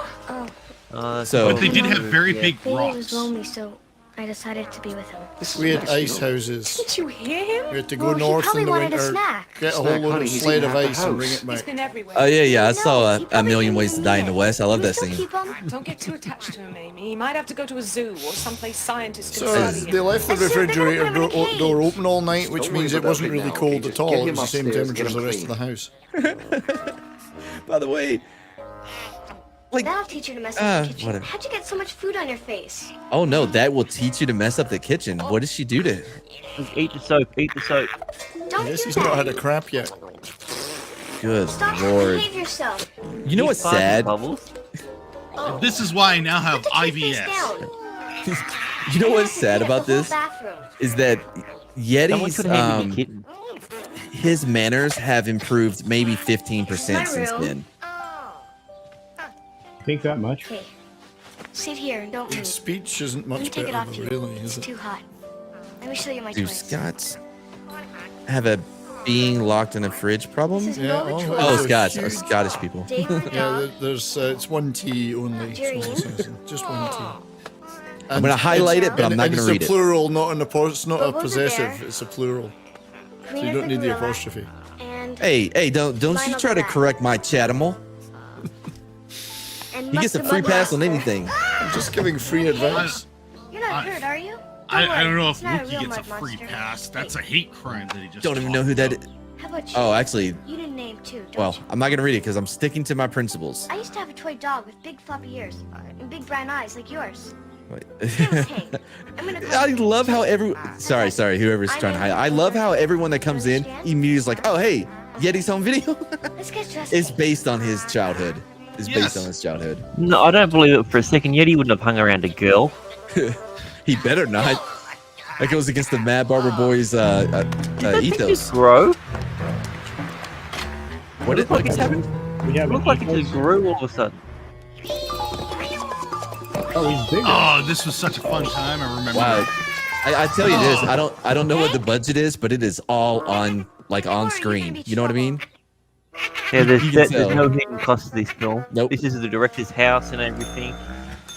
Oh, So- But they did have very Yeah. big Baby was rocks. lonely, so I decided to be with him. This is We had nice, ice you know. houses. Did you hear him? We had to go Well, he north probably in the wanted a winter, snack. get a whole Snack, load honey, of he's sled eating of half the ice and bring house. it He's back. been everywhere. Oh yeah, I No, saw he a probably million didn't ways to even die mean in the it. West. I love Can we that still scene. keep him? Don't get too attached to him, Amy. He might have to go to a zoo or someplace scientists can So study they him. left the I said they're gonna refrigerator put him in a cage. door open all night, which Don't worry means it about wasn't that right really now, cold okay? at Just all. get It him was the same upstairs and temperature get as the him rest of the clean. house. By the way, like, That'll teach you to mess up the kitchen. whatever. How'd you get so much food on your face? oh no, that will teach you to mess up the kitchen. What does she do to him? Just eat the soap, eat the soap. Don't I guess do he's that. not had a crap yet. Good Stop lord. behave yourself. You know what's He's farting sad? Bubbles. Oh. This is why I now have Put your face IBS. down. You know You what's have to sad clean about the whole this bathroom. is that Someone Yeti's could hand me the kitten. his manners have improved maybe 15% My since room. then. Think that much? Okay. Sit here and don't move. His speech isn't Let me much take it better, off you. really, It's is it? too hot. Let me show you my Do toys. Scots have a being locked in a fridge problem? This is Yeah, Nova oh, Toys. Oh, Those are Scots, or huge. Scottish people. Dave the Yeah, dog. there's it's one T only. Jerry. So just one T. I'm gonna highlight it, but I'm not and gonna read it's it. a plural, not it's not a Bobo's a possessive. bear. It's a plural. So Queen you of don't need the gorilla, apostrophe. And, Hey, don't you Lionel try to Black. correct my chatimal. and He gets a Mustard free Bubble pass on Master. anything. I'm just giving free advice. You're not hurt, are you? I don't know if It's not a Wookie real gets a mud free monster. pass. That's a hate crime that he just. Don't even know who that is. How about you? Oh, actually, You didn't name too, don't well, you? I'm not gonna read it because I'm sticking to my principles. I used to have a toy dog with big floppy ears and big brown eyes like yours. Wait. Hank. I'm gonna call I you love how Hank. Sorry, whoever's trying to hide. I love how everyone that comes in immediately is like, oh, hey, Yeti's home video. Let's get dressed. It's based on his childhood. It's based on his childhood. No, I don't believe it for a second. Yeti wouldn't have hung around a girl. He better not. That goes against the Mad Barber Boys ethos. Grow? What just happened? We have It looked like it just grew all of a sudden. Oh, he's bigger. Oh, this was such a fun time. I remember. Wow. I tell you this, I don't know what the budget is, but it is all on screen. You know what I mean? Yeah, there's You can tell. no hidden cost to this film. Nope. This is the director's house and everything.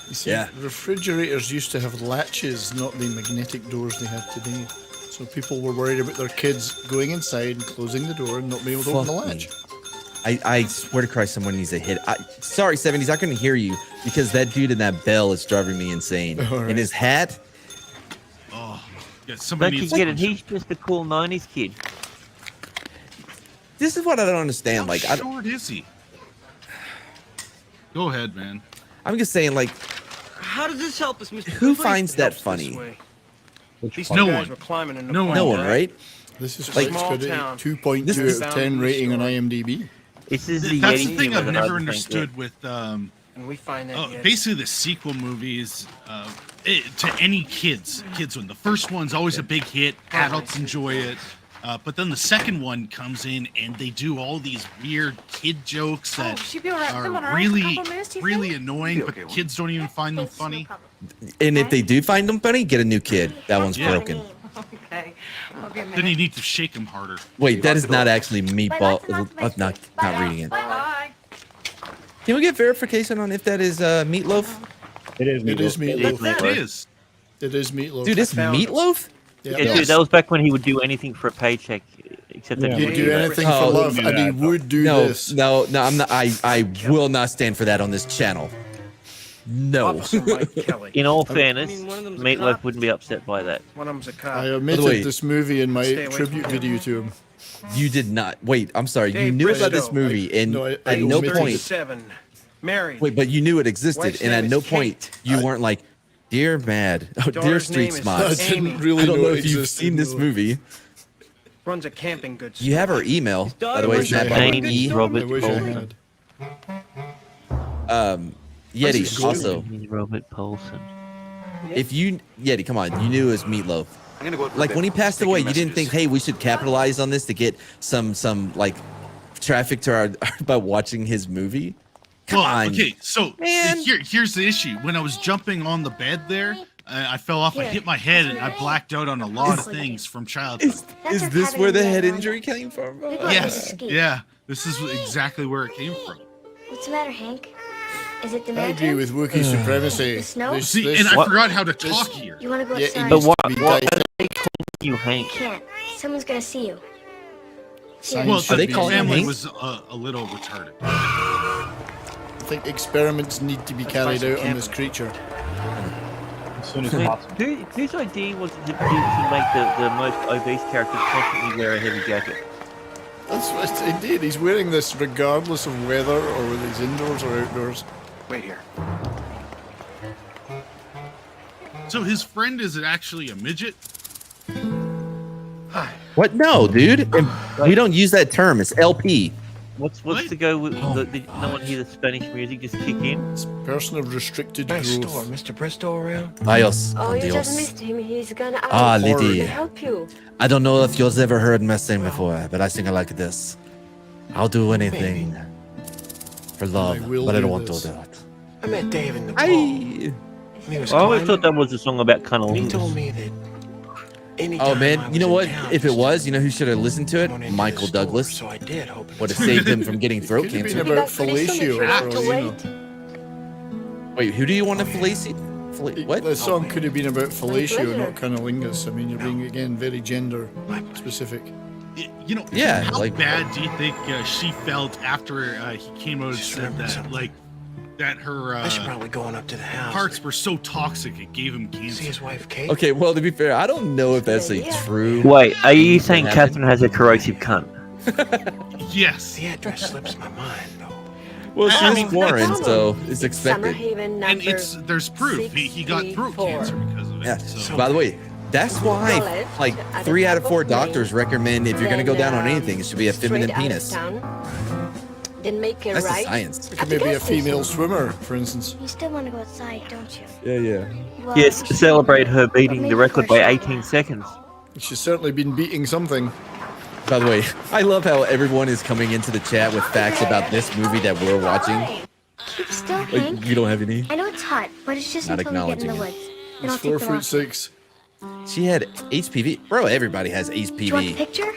You see, Yeah. refrigerators used to have latches, not the magnetic doors they have today. So people were worried about their kids going inside and closing the door and not being able to open the Fuck me. latch. I swear to Christ, someone needs a hit. Sorry, 70s, I couldn't hear you because that dude in that bell is driving me insane. All right. And his hat, Oh, yeah. Don't Somebody you needs get it? He's just a cool 90s kid. this is what I don't understand. How Like, short is he? Go ahead, man. I'm just saying, like, How does this help us, Mr. who Quigley? finds It that helps this funny? way. Which These part? No guys one. were climbing in the No one. no park, one, right? This is Like- like Small got a town. 2.2 This out is- of 10 rating on IMDb. This is the That's Yeti the thing humor I've that never I think understood with and we find that Yeti. basically the sequel movies to any kids one. The first one's always a big hit. Adults enjoy it. But then the second one comes in and they do all these weird kid jokes that she'd be all right. Come on, all are right. really, Couple minutes, do you really think? annoying, but kids don't even find them Thanks, no funny. problem. And if they do find them funny, get a new kid. That one's Yeah. broken. Okay. I'll be a Then minute. you need to shake them harder. Wait, that is not actually meatball. Bye, Not reading it. Bye. Can we get verification on if that is meatloaf? It is It is meatloaf. meatloaf. It is. It is meatloaf. Dude, it's found it. meatloaf? Yeah. Yeah, dude, that was back when he would do anything for a paycheck, except that Yeah. he He'd would do do anything Oh, for love, do and he that. would do No, this. no, I'm not. I will not stand for that on this channel. No. Officer Mike Kelly. In all fairness, I mean, one of them's a Meatloaf cop. wouldn't be upset by that. One of them's a I cop. omitted way- this movie in my Stay away tribute from video him. to him. You did not. Wait, I'm sorry. You Dave knew about this Bristow. movie, and No, I at no omitted point. 37. Married. Wait, but you knew it existed, Wife's and name at is no Kate. point you weren't like, "Dear Mad, oh, dear Daughter's Street name is I Smahtz." Amy. didn't really I don't know it if you've existed, seen this no. movie. Runs a camping goods You have her email, by the way. wish It's I Mad had. Barber Amy E. Robert I wish I Paulson. had. Yeti. Also, Amy Robert Paulson. if you Yeti, come on, you knew it was meatloaf. I'm gonna go out for a Like bit. when he passed Taking away, you didn't messages. think, hey, we should capitalize on this to get some like traffic to our by watching his movie. Come on. Okay, so Man. here's the issue. When I was jumping on the bed there, I fell off. I hit my head and I blacked out on a lot of things from childhood. Is this where the head injury came from? bro? Yes, yeah. This is exactly where it came from. What's the matter, Hank? Is it the I man? agree with Wookiee supremacy. The snow? This- See, this- and I What? forgot how to talk here. You want to go Yeah, outside? it But needs what? to be What diced. are they calling you, Hank? Can't. Someone's gonna see you. Science Well, should they be- calling him family Hank? was a little retarded. I think experiments need to be carried out on this creature. As soon as I mean, possible. whose idea was it to make the most obese character constantly wear a heavy jacket? That's what, indeed. He's wearing this regardless of weather or whether he's indoors or outdoors. Wait here. So his friend is actually a midget? What? No, dude. We don't use that term. It's LP. What's What? to go with did no one hear the Spanish music just kick in? It's a person of restricted Nice growth. store. Mr. Bristow around? Adios. Oh, you just Adios. missed him. He's gonna Ah, Lady. lady. help you. I don't know if you've ever heard me sing before, but I sing it like this. I'll do anything for love, I will but I don't do want this. to do it. I met Dave in the mall. Aye. He was I always climbing, thought that was a song about and he told cunnilingus. me that any Oh time I man, you know was what? in town, If it just was, you know who should have listened to it? went into Michael the store, Douglas. So I did, hoping Would have saved him from getting throat Could have been cancer. about fellatio for all you know. Wait, who do you want to fellatio? What? The song could have been about fellatio, not cunnilingus. I mean, you're being, again, very gender specific. You know, Yeah, how like- bad do you think she felt after he came out and said that? Like, that her I should probably go on up to the house. parts were so toxic it gave him cancer. See his wife, Kate. Okay, well, to be fair, I don't know if that's a true. Wait, are you thing saying that happened. Catherine has a corrosive cunt? Yes. The address slips my mind, though. Well, I she's mean, foreign, that's- so it's expected. And there's proof he got throat cancer because of it. Yeah. So. By the way, that's why like 3 out of 4 doctors recommend if you're gonna go down on anything, it should be a feminine penis. Didn't make it That's the right. science. It could maybe a female swimmer, for instance. You still want to go outside, don't you? Yeah. Well, Yes, we should celebrate go. her But beating maybe the record for a by short 18 while. seconds. She's certainly been beating something. By the way, I love how everyone is coming into the chat with facts about this movie that we're watching. Keep still, Like, Hank. you don't have any? I know it's hot, but it's just Not until we get in the acknowledging woods. Then He's I'll 4 take them off. foot 6. She had HPV. Bro, everybody has Do you want the HPV. picture?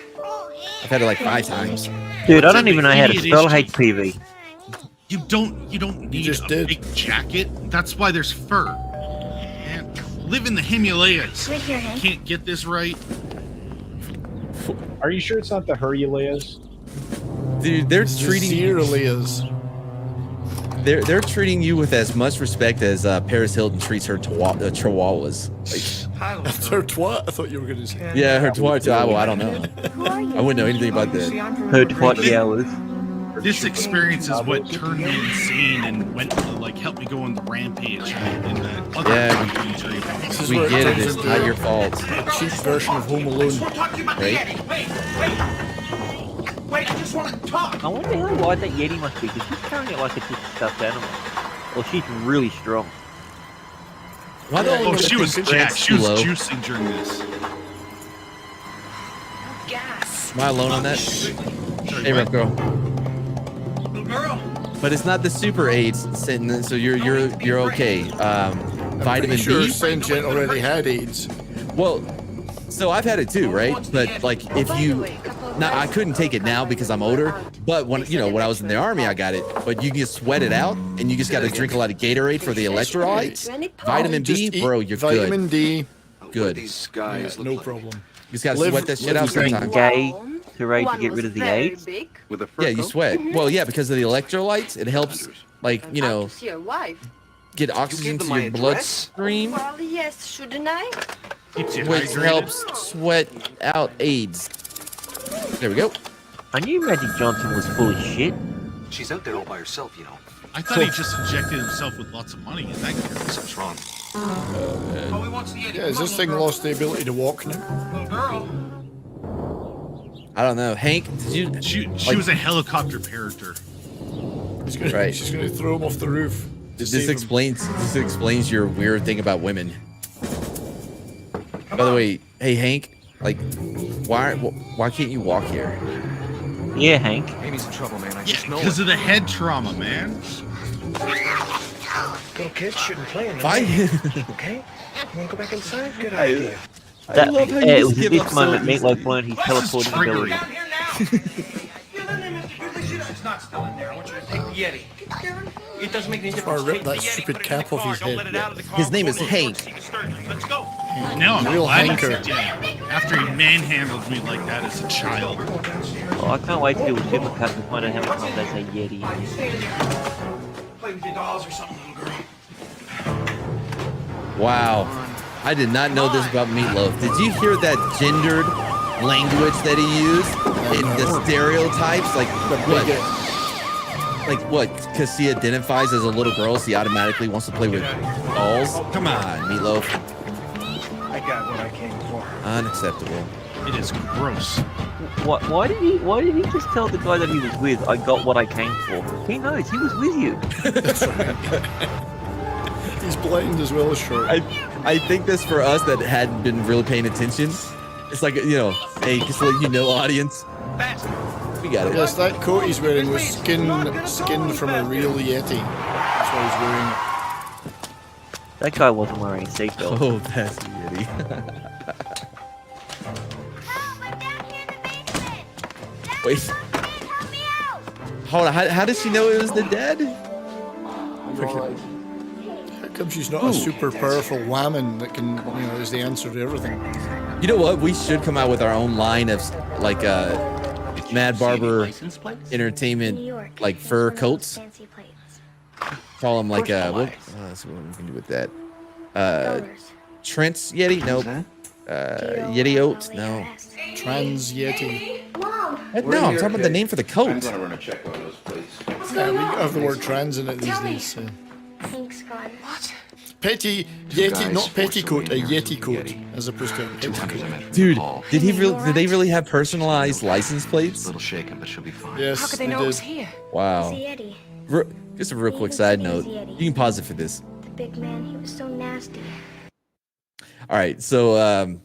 I've had it like 5 times. Dude, I What's don't a even know how to bikini spell edition? HPV. You don't need just a did. big jacket. That's why there's fur. Man, live in the Himalayas. Right here, Hank. Can't get this right. Are you sure it's not the Hercules? Dude, they're It's treating you. Leah's. They're treating you with as much respect as Paris Hilton treats her chihuahuas. Like, That's her twat. I thought you were going to say. yeah, her chihuahua. I don't know. Who are you? I wouldn't know anything about that. Her twat hours. This experience is what turned me insane and went to like help me go on the rampage in that other Yeah. documentary. This is We where it get it. turns It's into not your fault. a cheap version of Home Alone. Right? Wait, I just want to talk. I wonder how wide that Yeti must be, because she's carrying it like it's just a stuffed animal. Well, she's really strong. Why don't Oh, she was jacked. She was low? juicing during this. Am I alone on that? Hey, Rep Girl. But it's not the super AIDS, so you're okay. Vitamin Pretty sure B. Sentient already had AIDS. Well, so I've had it too, right? But like, if you, now I couldn't take it now because I'm older. But when when I was in the army, I got it. But you can just sweat it out, and you just got to drink a lot of Gatorade for the electrolytes. Vitamin Just D, eat bro, you're Vitamin D. good. These Yeah, guys no look problem. You just got to Live- sweat that shit live out is great. sometimes. Gay to raid to get rid of the AIDS. with a fur Yeah, you coat? sweat. Well, yeah, because of the electrolytes, it helps, like See your wife. get oxygen them to my your address? bloodstream, Well, yes, shouldn't I? Keeps you which hydrated. helps sweat out AIDS. There we go. I knew Magic Johnson was full of shit. She's out there all by herself, you know. I thought he just injected himself with lots of money. Is that Something's wrong. Oh, he wants the Yeti. Yeah, has this thing lost the ability to walk now? Little girl. I don't know. Hank, did you? she was a helicopter character. Right. She's going to throw him off the roof. to This save him. explains your weird thing about women. By the way, hey Hank, like, why can't you walk here? Yeah, Hank. Amy's in trouble, man. I Yeah, just know because it. of the head trauma, man. Little kids shouldn't play in the Why? rain, okay? You want to go back inside? Good idea. That, love how you it just was at give this up so moment easy. Meatloaf learned his This is teleporting ability. triggering. Down here now. It's not still in there. I want you to take the Yeti. It doesn't make any That's why I difference. ripped Take that the Yeti, stupid put it in cap the off car. his Don't head. let it out of the car His name is before Hank. so you can start. Let's go. Now I'm Real glad hanker. he's dead. After he manhandled me like that as a child. Oh, I can't wait to do a supercut and find out how many times they say Yeti. Play with your dolls or something, little girl. Wow, I did not know this about Meatloaf. Did you hear that gendered language that he used in the stereotypes? Like what? Because he identifies as a little girl, so he automatically wants to play with dolls. Come on, Meatloaf. I got what I came for. Unacceptable. It is gross. Why did he just tell the guy that he was with, I got what I came for? He knows, he was with you. He's blind as well as short. I think this for us that hadn't been really paying attention. It's like, hey, just to let you know, audience, we got it. Yes, that coat he's wearing was skinned from a real Yeti. That's why he's wearing it. That guy wasn't wearing a seatbelt. Oh, that's a Yeti. Wait. Hold on. How does she know it was the dead? How come she's not a super powerful woman that can, is the answer to everything? You know what? We should come out with our own line of like Mad Barber Entertainment like fur coats. Fancy plates. call him like let's see what we can do with that. Donors. Trent's Yeti? Nope. Yeti Oat? No. Trans Yeti. Mom. No, I'm talking about the name for the coat. I'm gonna run a check on those, please. Yeah, we have the word trans in it these days. So. Hank's gone. What? Petty Yeti, not petticoat, a Yeti coat, as opposed to a petticoat. Dude, did they really have personalized license plates? A little shaken, but she'll be fine. Yes, How could they know it was here? Wow. It's a Yeti. Just a real quick side note. You can pause it for this. The big man, he was so nasty. All right, so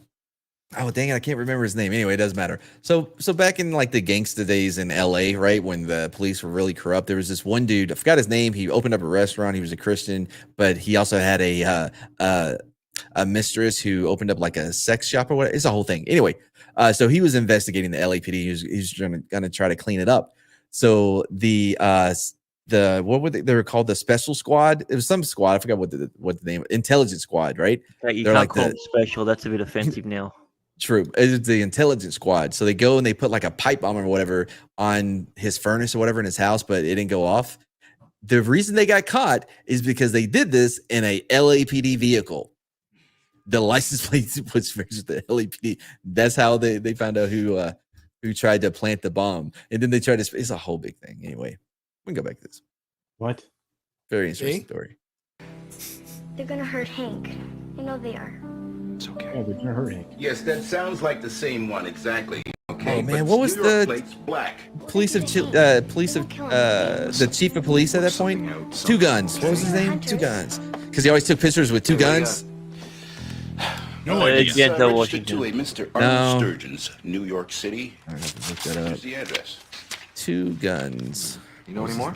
oh dang it, I can't remember his name. Anyway, it doesn't matter. So back in like the gangsta days in LA, right, when the police were really corrupt, there was this one dude, I forgot his name. He opened up a restaurant. He was a Christian, but he also had a mistress who opened up like a sex shop or whatever. It's a whole thing. Anyway, so he was investigating the LAPD. He was gonna try to clean it up. So the what were they were called, the special squad. It was some squad. I forgot what the name, intelligence squad, right? You They're can't like call it special. That's a bit offensive now. True. It's the intelligence squad. So they go and they put like a pipe bomb or whatever on his furnace or whatever in his house, but it didn't go off. The reason they got caught is because they did this in a LAPD vehicle. The license plate was with the LAPD. That's how they found out who tried to plant the bomb. And then they tried to, it's a whole big thing. Anyway, we can go back to this. What? Very interesting story. They're gonna hurt Hank. I know they are. It's okay. Oh, they're gonna hurt Hank. Yes, that sounds like the same one exactly. Okay, Oh man, but what was New York the plate's black. the chief of police at that point? Two Guns. What was his name? Two Guns. Because he always took pictures with two guns. No idea. It's registered to a Mr. Arnold Sturgeon's, New York City. I have to look that up. Here's the address. Two Guns. You know any more?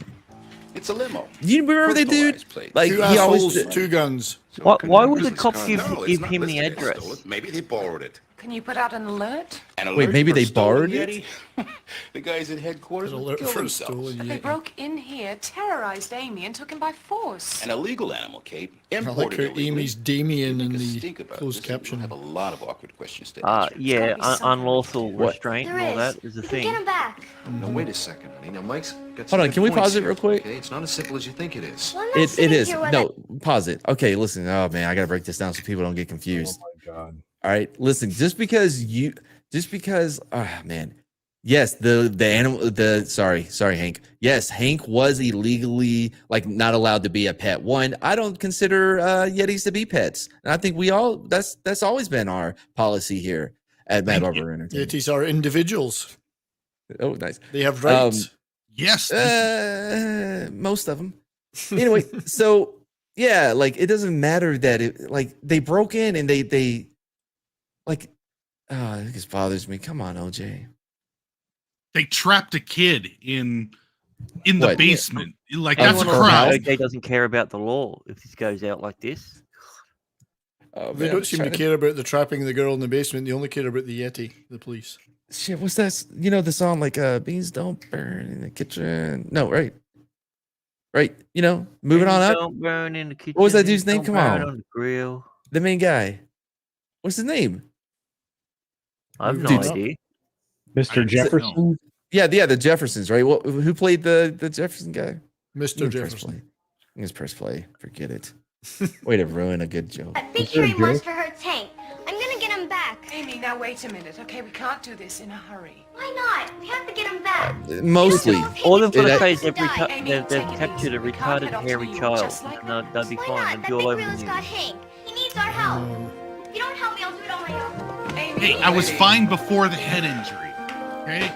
It's a limo. You remember that dude? Personalized plate. Like Two he always assholes, two guns. Why would the cops No, it's give not him the listed as address? stolen. Maybe they borrowed it. Can you put out an alert? An Wait, alert maybe for they a stolen borrowed it? Yeti? The guys at headquarters An would alert kill for a themselves. stolen But they Yeti. broke in here, terrorized Amy, and took him by force. An illegal animal, Kate. I like Imported how illegally. Amy's Damien in Make a the stink about closed this, and we'll caption. have a lot of awkward questions to answer. Yeah, gotta be something. unlawful What? restraint There and all is. that is a We can thing. get him back. No, wait a second, honey. Now, Mike's got Hold some on, good can we points pause it here, real quick? Okay, it's not as simple as you think it is. Well, I'm not It sitting is. here with No, pause it. Okay, listen. Oh man, I gotta break this down so people don't get confused. Oh my god. All right, listen. Just because man, yes, the animal. Sorry, Hank. Yes, Hank was illegally not allowed to be a pet. One, I don't consider Yetis to be pets, and I think that's always been our policy here at Mad Barber Entertainment. Yetis are individuals. Oh, nice. They have rights. Yes. Most of them. Anyway, so yeah, it doesn't matter that they broke in and they it just bothers me. Come on, OJ. They trapped a kid in the What? basement. Like And that's a one of crime. OJ doesn't care about the law if this goes out like this. Oh, They man, don't seem to care about the trapping the girl in the basement. They only care about the Yeti, the police. Shit, what's that? You know the song beans don't burn in the kitchen. No, right. Moving on up. Don't burn in the kitchen. What was that dude's name? don't Come burn on. on the grill. The main guy. What's his name? I have no Dude, idea. Mr. Jefferson. Yeah, the Jeffersons, right? Well, who played the Jefferson guy? Mr. Jefferson. I guess press play. Forget it. Way to ruin a good joke. That big hairy monster hurts Hank. I'm gonna get him back. Amy, now wait a minute, okay? We can't do this in a hurry. Why not? We have to get him back. Mostly. All they've got to That- say is Amy, they've take it captured a easy. We can't retarded head off to hairy New York child. just like And they'll be Why fine. not? They'll That be all big over the gorilla's got news. Hank. He needs our help. If you don't help me, I'll do it on my own. Hey, I was fine before the head injury. Okay.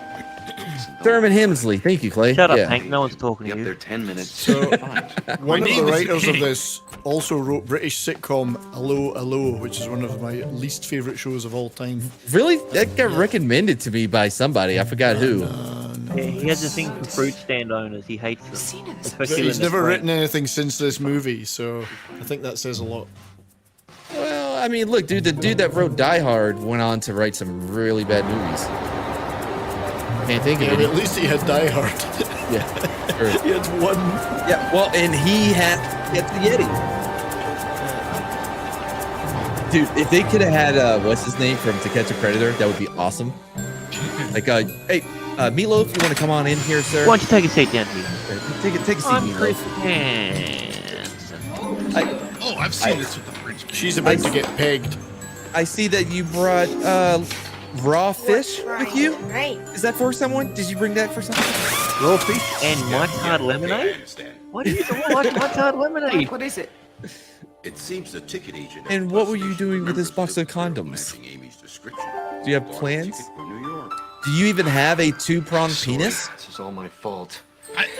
Thurman Hemsley. Thank you, Clay. Shut up, Yeah. Hank. No one's talking Be to up you. there 10 minutes. So, Fine. one of the name is writers of Yeti. this also wrote British sitcom Allo Allo, which is one of my least favourite shows of all time. Really? That got recommended to me by somebody. I forgot who. Yeah, he has a thing for fruit stand owners. He hates them. Seen it. But Especially he's when never they're written anything since this movie, so I think that says a lot. Well, I mean, look, dude, the dude that wrote Die Hard went on to write some really bad movies. Can't think of Yeah, but it. at least he had Die Hard. Yeah, sure. He had one. Yeah, well, and he had the Yeti. Dude, if they could have had what's his name from To Catch a Predator, that would be awesome. Hey, Meatloaf, you want to come on in here, sir? Why don't you take a seat down here? Take a seat, I'm Meatloaf. Chris Pan. Oh, I've seen this with the fridge. She's about to get pegged. I see that you brought raw fish with you. Right. Is that for someone? Did you bring that for someone? Raw fish and my hard lemonade? What is it? My hard lemonade? What is it? It seems the ticket agent. And what were you doing with this box of condoms? Do you have plans? Do you even have a 2-pronged penis? This is all my fault.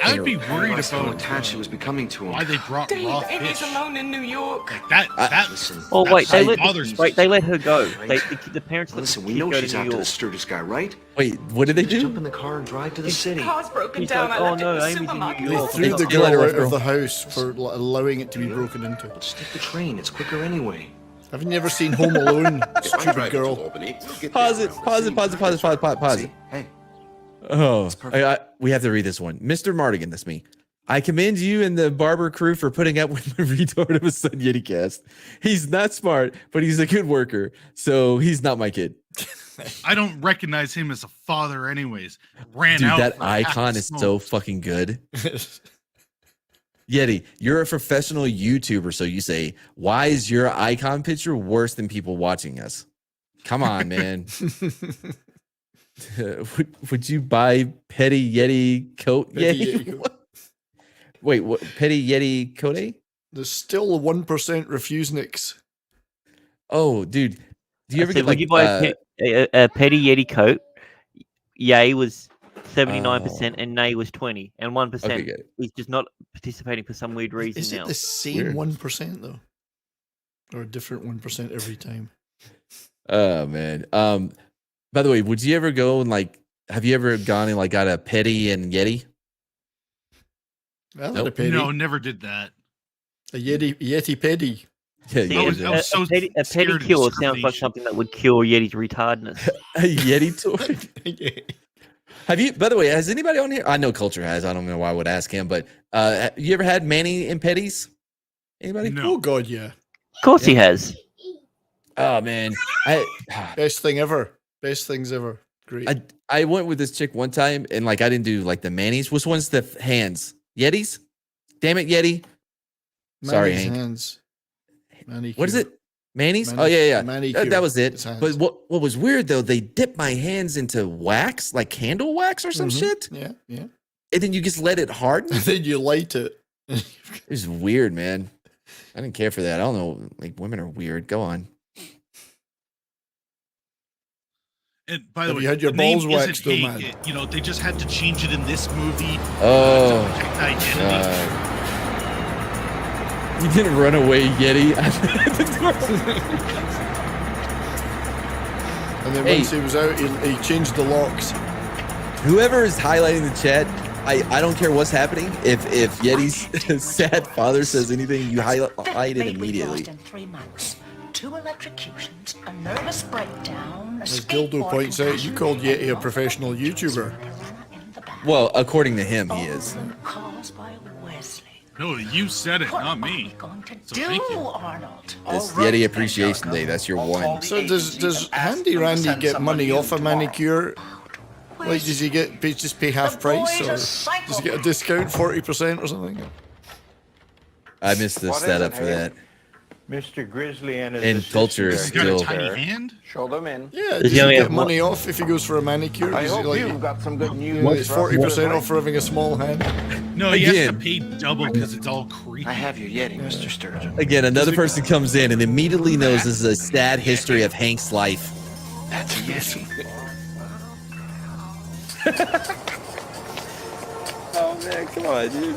I would be worried How about attached she was becoming to him. why they brought raw Eddie's fish. alone in New York. Like that. Listen. Oh wait, they bothers me. let her go. The parents let Listen, the we kid know go she's to New after the York. Sturgis guy, right? Wait, what did they Just jump do? in the car and drive to the city. Car's broken He's down. like, I oh left it no, in the Amy's in supermarket. New They York. threw the See you later, girl white out girl. of the house for allowing it to be broken into. Let's take the train. It's quicker anyway. Haven't you ever seen Home Alone, If I stupid drive girl? to Albany, we'll get Pause there it. around Pause the it. Pause it. Pause it. Pause it. Pause it. See? Hey, Oh, we have to read this one. Mr. Mardigan, that's me. I commend you and the barber crew for putting up with my retard of a son YetiCast. He's not smart, but he's a good worker, so he's not my kid. I don't recognize him as a father, anyways. Ran Dude, out. that for half icon the is smoke. so fucking good. Yeti, you're a professional YouTuber, so you say, why is your icon picture worse than people watching us? Come on, man. would you buy Petty Yeti coat? Petty Yeti coat. Wait, what? Petty Yeti coat? There's still 1% refuseniks. Oh, dude. Do you ever get Would like you buy a Petty Yeti coat? Yay was 79% and nay was 20, and 1% Okay, good. is just not participating for some weird reason Is it now. the same Weird. 1% though? Or a different 1% every time? Oh man. By the way, would you ever go and like have you ever gone and like got a Petty and Yeti? I had Nope. a petty. No, never did that. A Yeti petty. Yeah, See, I was so a petty scared of cure sounds like discrimination. something that would cure Yeti's retardedness. a Yeti toy. Yeah. Have you? By the way, has anybody on here? I know Culture has. I don't know why I would ask him, but you ever had Manny and Petties? Anybody? No. Oh god, yeah. Of course he has. Oh man, Best thing ever. Best things ever. Great. I went with this chick one time and like I didn't do like the Manny's. Which one's the hands? Yetis? Damn it, Yeti. Sorry, Manny's Hank. hands. Manicure. What is it? Manny's? Mani- Oh yeah, yeah. manicure. That was it. It's hands. But what was weird though, they dipped my hands into wax, like candle wax or some Mhm. shit, Yeah, yeah. and then you just let it harden. And then you light it. It was weird, man. I didn't care for that. I don't know. Like women are weird. Go on. And by the Have way, you had your the name balls isn't waxed, though, Hank. man? You know, they just had to change it in this movie. Oh, to protect identity. You didn't run away, Yeti. And then Hey. once he was out, he changed the locks. Whoever is highlighting the chat, I don't care what's happening. If Yeti's sad father says anything, you highlight it immediately. In 3 months. 2 electrocutions, a nervous breakdown, a As Dildo points out, you called Yeti a professional YouTuber. Well, according to him, he is. caused by Wesley. No, you said it, not me. So Do, thank you. Arnold. This Yeti Appreciation Day. That's your one. So does Handy Randy get money off a manicure? Like, does he just pay half price, or does he get a discount 40% or something? I missed the setup for that. Mr. Grizzly and his And Culture is He's got a still. tiny hand. Show them in. Yeah, Does does he he only get have money off if he goes for a manicure? I Does he, hope like, you've got some good news. it's 40% off for having a small hand? No, he has to Again. pay double because it's all creepy. I have your Yeti, Mr. Sturgeon. Again, another person comes in and immediately knows this is a sad history of Hank's life. That's a Yeti. Oh man, come on, dude.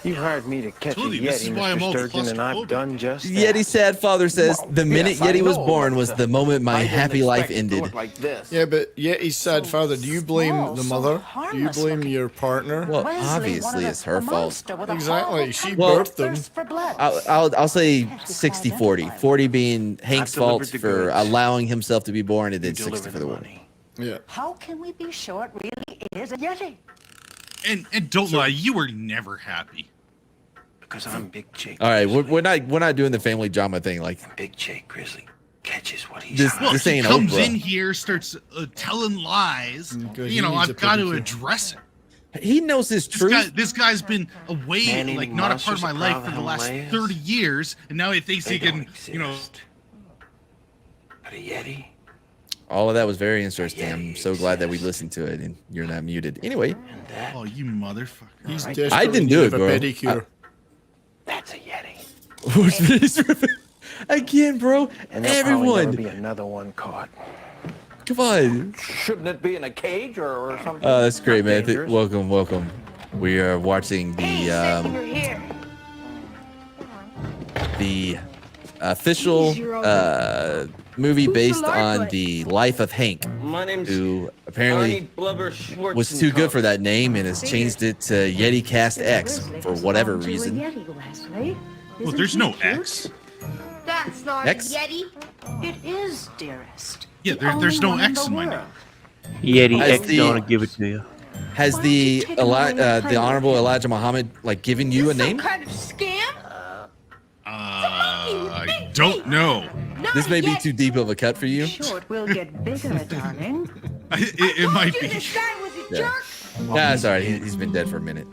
You hired me to catch a Told you, this Yeti, is why I'm Mr. all Sturgeon, and I've claustrophobic. done just that. Yeti sad father says the minute yes, I Yeti was know, born but, was the moment my I didn't happy life expect to do ended. it like this. Yeah, but Yeti's sad father, do you blame small, the so mother? Do you harmless blame looking. your partner? Well, Wesley obviously wanted it's her a fault. monster with a Exactly, horrible she temper Well- birthed them. thirst for blood. I'll say 60-40. 40 being Hank's delivered fault the for goods. allowing himself to be born, and then Deliver 60 for the the woman. money. Yeah. How can we be sure it really is a Yeti? And don't lie, you were never happy. Because I'm Big Jake. All right, we're not doing the family drama thing. Like Big Jake Grizzly catches what he's This- on. Look, he ain't comes Oprah. in here, starts telling lies. Okay, You know, he needs a I've got to pedicure. address it. He knows his truth. This guy's been away, Man-eating like not a part of monsters my that life prowl for the the last Himalayas? 30 years, and now he thinks he can, you know. But a Yeti? All of that was very interesting. I'm so glad that we listened to it, and you're not muted. Anyway. Oh, you motherfucker! He's I desperately didn't in do need it, of bro. a pedicure. That's a Yeti. Again, bro. And there'll probably Everyone. never be another one caught. Come on. Shouldn't it be in a cage or something? That's great, man. Dangerous. Welcome. We are watching the official movie based on the life of Hank, who apparently was too good for that name and has changed it to yeticast X for whatever reason. Well, there's no X. That's not X? a Yeti. It is, dearest. Yeah, The there's no only one in X the in my world. name. Yeti Has X the- don't give it to you. Has the Honorable Elijah Muhammad like given you a name? Some kind of scam? I don't know. This may be too deep of a cut for you. Short will get bigger, darling. It might be. This guy was a Yeah. jerk. Nah, sorry, he's been dead for a minute.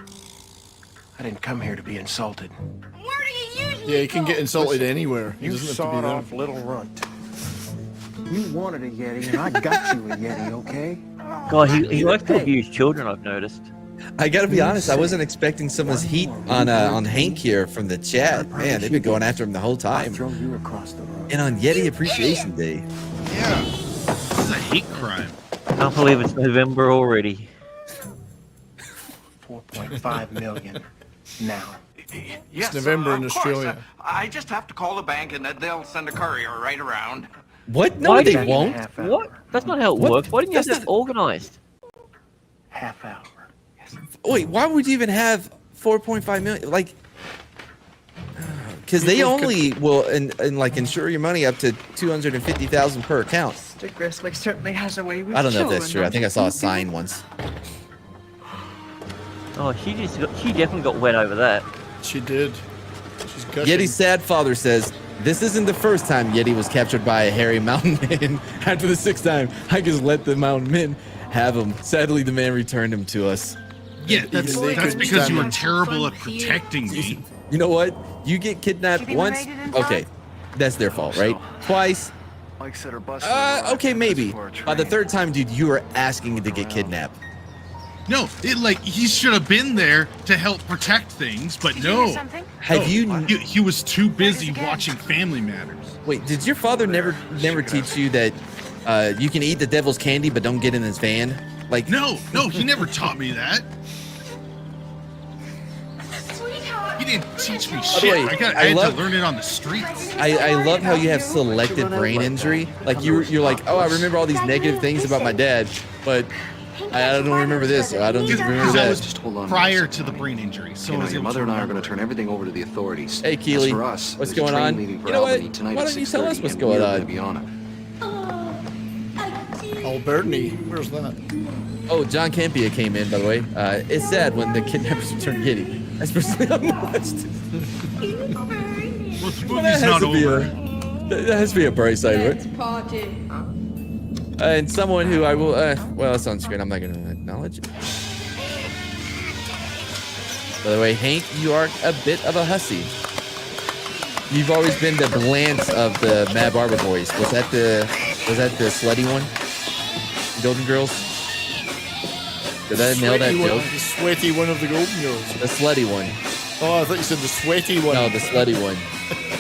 I didn't come here to be insulted. Where do you usually Yeah, he can go? get insulted anywhere. He You doesn't have to sawed be there. off little runt. You wanted a Yeti, and I got you a Yeti, okay? God, he likes to abuse children, I've noticed. I gotta be honest, I wasn't expecting someone's heat on Hank here from the chat. Man, they've been going after him the whole time. Throw you across the road. And on Yeti Appreciation Day. Yeah, this is a hate crime. Can't believe it's November already. 4.5 million. Now. Yes, November in of course. Australia. I just have to call the bank and they'll send a courier right around. What? No, Why they did- won't. What? That's not how it What? works. Why didn't you have That's that organized? Half hour. Wait, why would you even have 4.5 million? Like, because they only will and like insure your money up to 250,000 per account. Mr. Grizzly certainly has a way with I don't know if children, that's true. I think I saw a sign once. Oh, she definitely got wet over that. She did. She's gushing. Yeti's sad father says, "This isn't the first time Yeti was captured by a hairy mountain man. After the 6th time, I just let the mountain men have him. Sadly, the man returned him to us." Yeah, that's because you were terrible at protecting me. You know what? You get kidnapped once. Okay, that's their fault, right? Twice. Okay, maybe. By the 3rd time, dude, you were asking to get kidnapped. No, he should have been there to help protect things, but no. Have you? He was too busy watching Family Matters. Wait, did your father never teach you that you can eat the devil's candy but don't get in his van? Like No, he never taught me that. He didn't teach me shit. way, I had to learn it on the streets. I love how you have selective brain injury. Like you're like, oh, I remember all these negative things about my dad, but I don't remember this. Or I don't remember Because that that. was Just hold on. prior to the brain injury. So You I know, was your able mother to and I are remember going to turn everything over to the authorities. Hey, As Keely, for us, what's there's a going train on? leaving for You know what? Albany tonight Why at don't you tell us 6:30, what's and going we're on? gonna be on it. Oh, Bernie, where's that? Oh, John Campia came in, by the way. It's sad when the kidnappers return Yeti. Especially unwatched. Well, the Well, that movie's has not to be over. that has to be a bright side, right? Party. And someone who I will, well, it's on screen. I'm not going to acknowledge it. By the way, Hank, you are a bit of a hussy. You've always been the Blanche of the Mad Barber Boys. Was that the slutty one? Golden Girls? Did I nail that Sweaty one, joke? the sweaty one of the Golden Girls. The slutty one. Oh, I thought you said the sweaty one. No, the slutty one.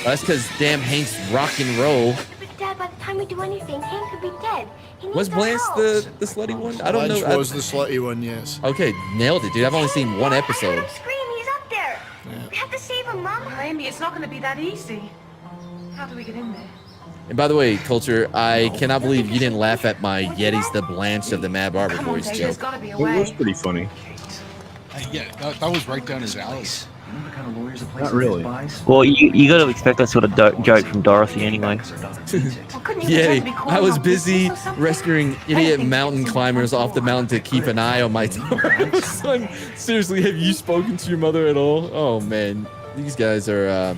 That's because damn Hank's rock and roll. But Dad, by the time we do anything, Hank could be dead. He needs Was our Blanche help. the slutty one? I don't Blanche know. was the slutty one, yes. Okay, nailed it, dude. I've only seen one I heard episode. him scream. He's up there. We have to save him, Mom. Amy, it's not going to be that easy. How do we get in there? And by the way, Culture, I cannot believe you didn't laugh at my Yeti's the Blanche of the Mad Barber Come on, Boys Dave, joke. there's got to be a It was way. pretty funny. Yeah, that was right down his alley. You know the kind of lawyers a place Not like this really. buys? Well, you got to expect that sort of joke from Dorothy anyway. Well, couldn't you pretend to be Yeti, calling I was on busy business or something? rescuing idiot mountain climbers off the mountain to keep an eye on my son. Seriously, have you spoken to your mother at all? Oh man, these guys are.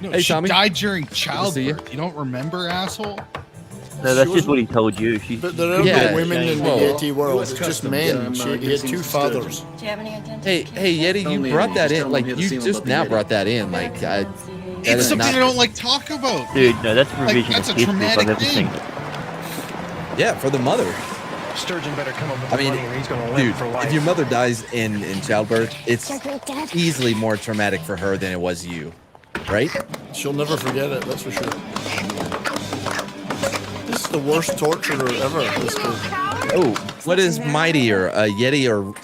No, Hey, she Tommy. died during see you. childbirth. You don't remember, asshole? No, that's just what he told you. But there are no women in the Yeti world. It's just men. He had two fathers. Do you have any intentions? Hey, Yeti, you brought that in. Like, you just now brought that in. Like, that It's is something not- I don't like talk about. Dude, no, that's Like, revisionist that's a history if I've traumatic ever seen thing. it. Yeah, for the mother. Sturgeon better come up with I the mean, money or he's gonna live dude, for life. if your mother dies in childbirth, it's easily more traumatic for her than it was you, right? She'll never forget it, that's for sure. This is the worst torturer ever. This kid. Oh, what is mightier, a Yeti or...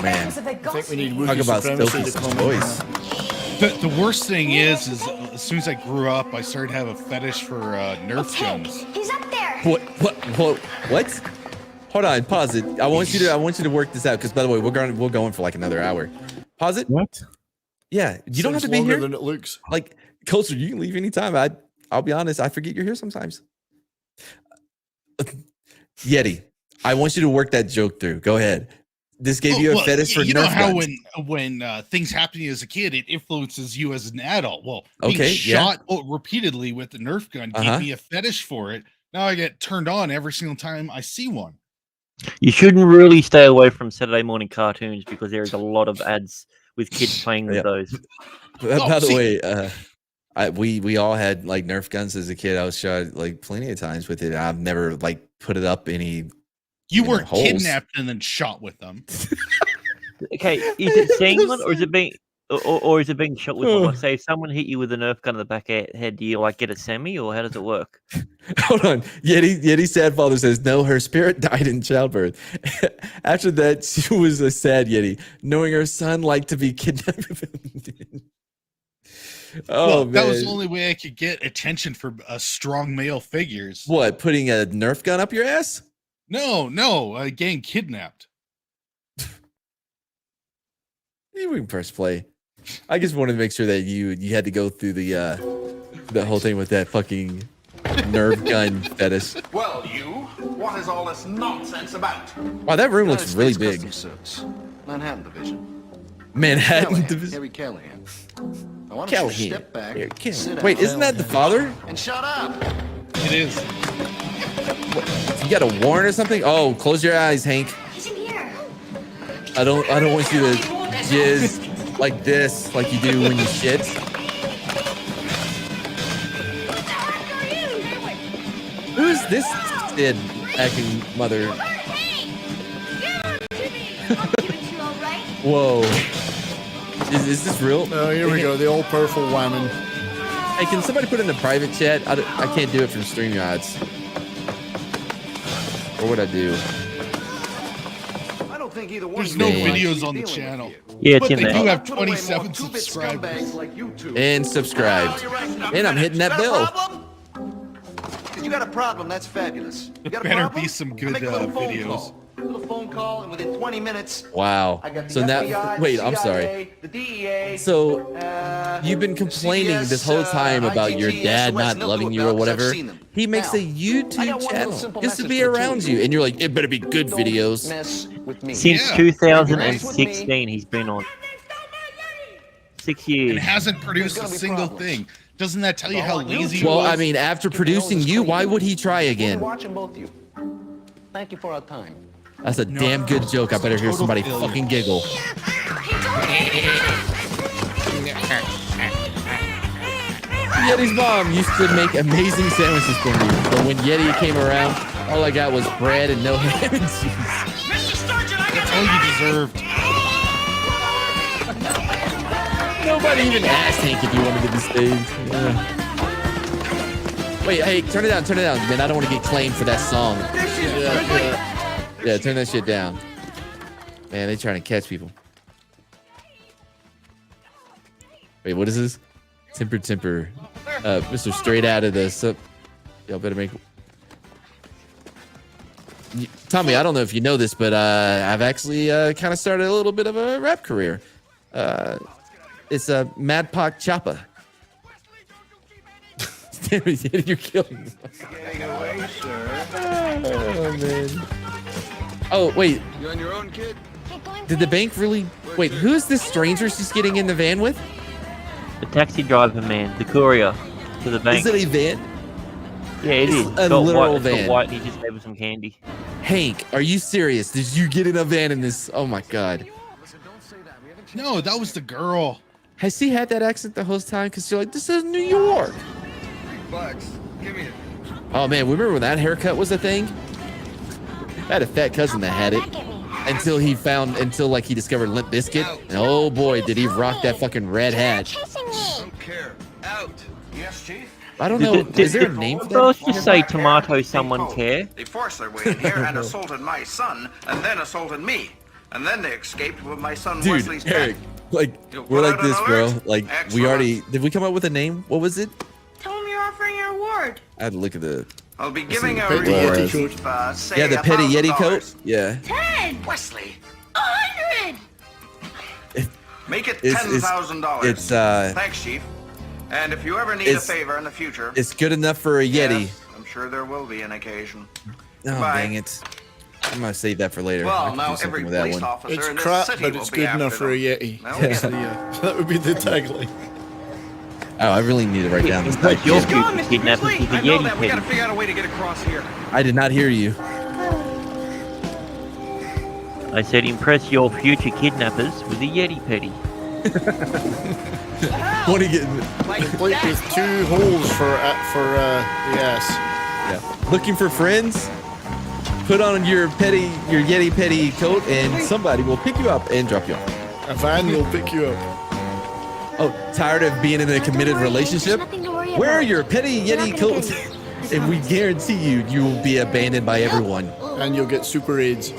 Man, I think we need talk Wookiee about supremacy Stokey's to come voice. The worst thing is as soon as I grew up, I started to have a fetish for Nerf guns. He's up there. What? Hold on, pause it. I want you to work this out because, by the way, we're going for like another hour. Pause it. What? Yeah, you don't have to be longer here. than it looks. Like, Coaster, you can leave anytime. I'll be honest, I forget you're here sometimes. Yeti, I want you to work that joke through. Go ahead. This gave you a fetish for you know Nerf how guns. when things happen to you as a kid, it influences you as an adult. Well, being Okay, yeah. shot repeatedly with the Nerf gun Uh-huh. gave me a fetish for it. Now I get turned on every single time I see one. You shouldn't really stay away from Saturday morning cartoons because there is a lot of ads with kids playing with Yeah. those. By the way, we all had like Nerf guns as a kid. I was shot like plenty of times with it. I've never like put it up any. You were holes. kidnapped and then shot with them. Okay, is it seeing one or is it being or is it being shot with one? Like, say if someone hit you with a Nerf gun in the back head, do you like get a semi or how does it work? Hold on. Yeti sad father says, no, her spirit died in childbirth. After that, she was a sad Yeti, knowing her son liked to be kidnapped. Well, man. that was the only way I could get attention for strong male figures. What, putting a Nerf gun up your ass? No, getting kidnapped. We can press play. I just wanted to make sure that you had to go through the whole thing with that fucking Nerf gun fetish. Well, what is all this nonsense about? Wow, that room looks really big. Manhattan Division. Manhattan Division. Harry Callahan. I want you to Callahan. step back. Here, sit down, wait, isn't that the father? and shut up. It is. You got a warrant or something? Oh, close your eyes, Hank. He's in here. I don't want you to jizz like this, like you do when you shit. Who's this kid acting mother? Whoa. Is this real? Oh, here we go. The all powerful woman. Hey, can somebody put in the private chat? I can't do it from StreamYards. What would I do? I don't think either one There's of no you videos on the channel. Yeah, but it's in they there. do have 27 subscribers. And subscribed. And I'm hitting that bell. You got a problem, that's fabulous. You got a Better problem? be some good Make a little phone videos. call. A little phone call, and within 20 minutes, Wow. I got the So now, FBI, wait, the I'm sorry. CIA, the DEA. So you've been complaining this whole time about your dad not loving you or whatever. He makes a YouTube channel just to be around you, and you're like, it better be good videos. Since 2016, he's been on. 6 years. And hasn't produced a single thing. Doesn't that tell you how lazy he Well, was? I mean, after producing you, why would he try again? Watching both of you. Thank you for our time. That's a damn good joke. I better hear somebody fucking giggle. Yeti's mom used to make amazing sandwiches for me, but when Yeti came around, all I got was bread and no ham and cheese. That's all you deserved. Nobody even asked Hank if you wanted to be saved. Yeah. Wait, hey, turn it down, man. I don't want to get claimed for that song. Yeah, turn that shit down. Man, they trying to catch people. Wait, what is this? Temper. Mr. Straight out of this. Y'all better make... Tommy, I don't know if you know this, but I've actually kind of started a little bit of a rap career. It's a Mad Pac Choppa. You're killing me. Oh, man. Oh, wait. You on your own, kid? Did the bank really... Wait, who's this stranger she's getting in the van with? The taxi driver man, the courier to the bank. Is it a van? Yeah, it is. A literal van. It's got white, and he just gave us some candy. Hank, are you serious? Did you get in a van in this? Oh my god. No, that was the girl. Has he had that accent the whole time? Because you're like, this is New York. $3. Give me it. Oh man, remember when that haircut was a thing? I had a fat cousin that had it until he discovered Limp Bizkit. And oh boy, did he rock that fucking red hat. Don't care. Out. Yes, Chief? I don't know. Is there a name for that? First you say tomato someone care. They forced their way in here and assaulted my son, and then assaulted me. And then they escaped with my son Wesley's Dude, Eric, pet. like, You'll we're put like out an this, bro. alert? Like, Excellent. we already, did we come up with a name? What was it? Tell him you're offering your award. I had to look at the. I'll be giving a Petty Yeti coat. say Yeah, the Petty Yeti coat. $1,000. Yeah. 10. Wesley, 100. make it It's- $10,000. it's, Thanks, Chief. And if you ever need a it's- favor in the future, It's good enough for a Yeti. yes, I'm sure there will be an occasion. Oh, Goodbye. dang it. I'm going to save that for later. I Well, could now do something every with that police one. officer It's in this crap, city but will it's be good after enough for a them. Yeti. Well, Yeah. yes. That would be the tagline. Oh, I really need to write down this. Impress your He's gone, future Mr. kidnappers Grizzly. with a I know Yeti that. We gotta petty. figure out a way to get across here. I did not hear you. I said impress your future kidnappers with a Yeti petty. What are you getting? Complete with 2 holes for the ass. Yeah. Looking for friends? Put on your Yeti petty coat, and somebody will pick you up and drop you off. A van will pick you up. Oh, tired of being in a committed relationship? Wear your petty Yeti coat, and we guarantee you will be abandoned by everyone. And you'll get super AIDS.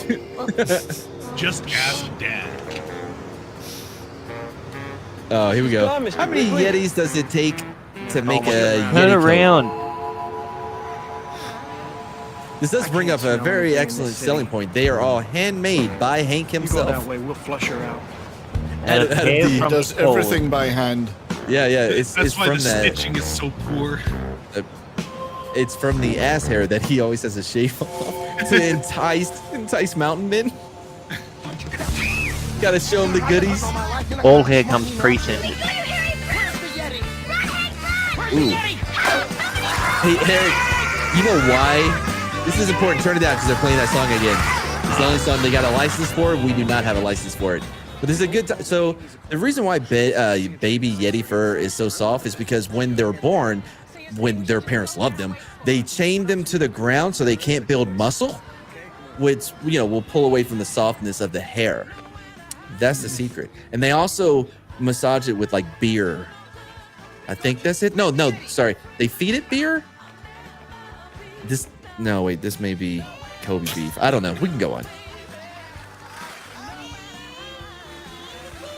Just ask Dad. Oh, here we go. Come on, Mr. How many Grizzly. Yetis does it take to make a Yeti Turn coat? around. This does bring up a very excellent selling point. They are all handmade by Hank You go that himself. way, we'll flush her out. And a Out of pair the- He from does his pole. everything by hand. Yeah, it's That's why from the that. stitching is so poor. It's from the ass hair that he always has to shave off to entice mountain men. Gotta show him the goodies. All hair comes pre-scented. Ooh. Hey Eric, you know why? This is important. Turn it down because they're playing that song again. It's the only song they got a license for. We do not have a license for it. But this is a good time. So the reason why baby Yeti fur is so soft is because when they're born, when their parents loved them, they chained them to the ground so they can't build muscle, which will pull away from the softness of the hair. That's the secret. And they also massage it with like beer. I think that's it. No, sorry. They feed it beer? This may be Kobe beef. I don't know. We can go on.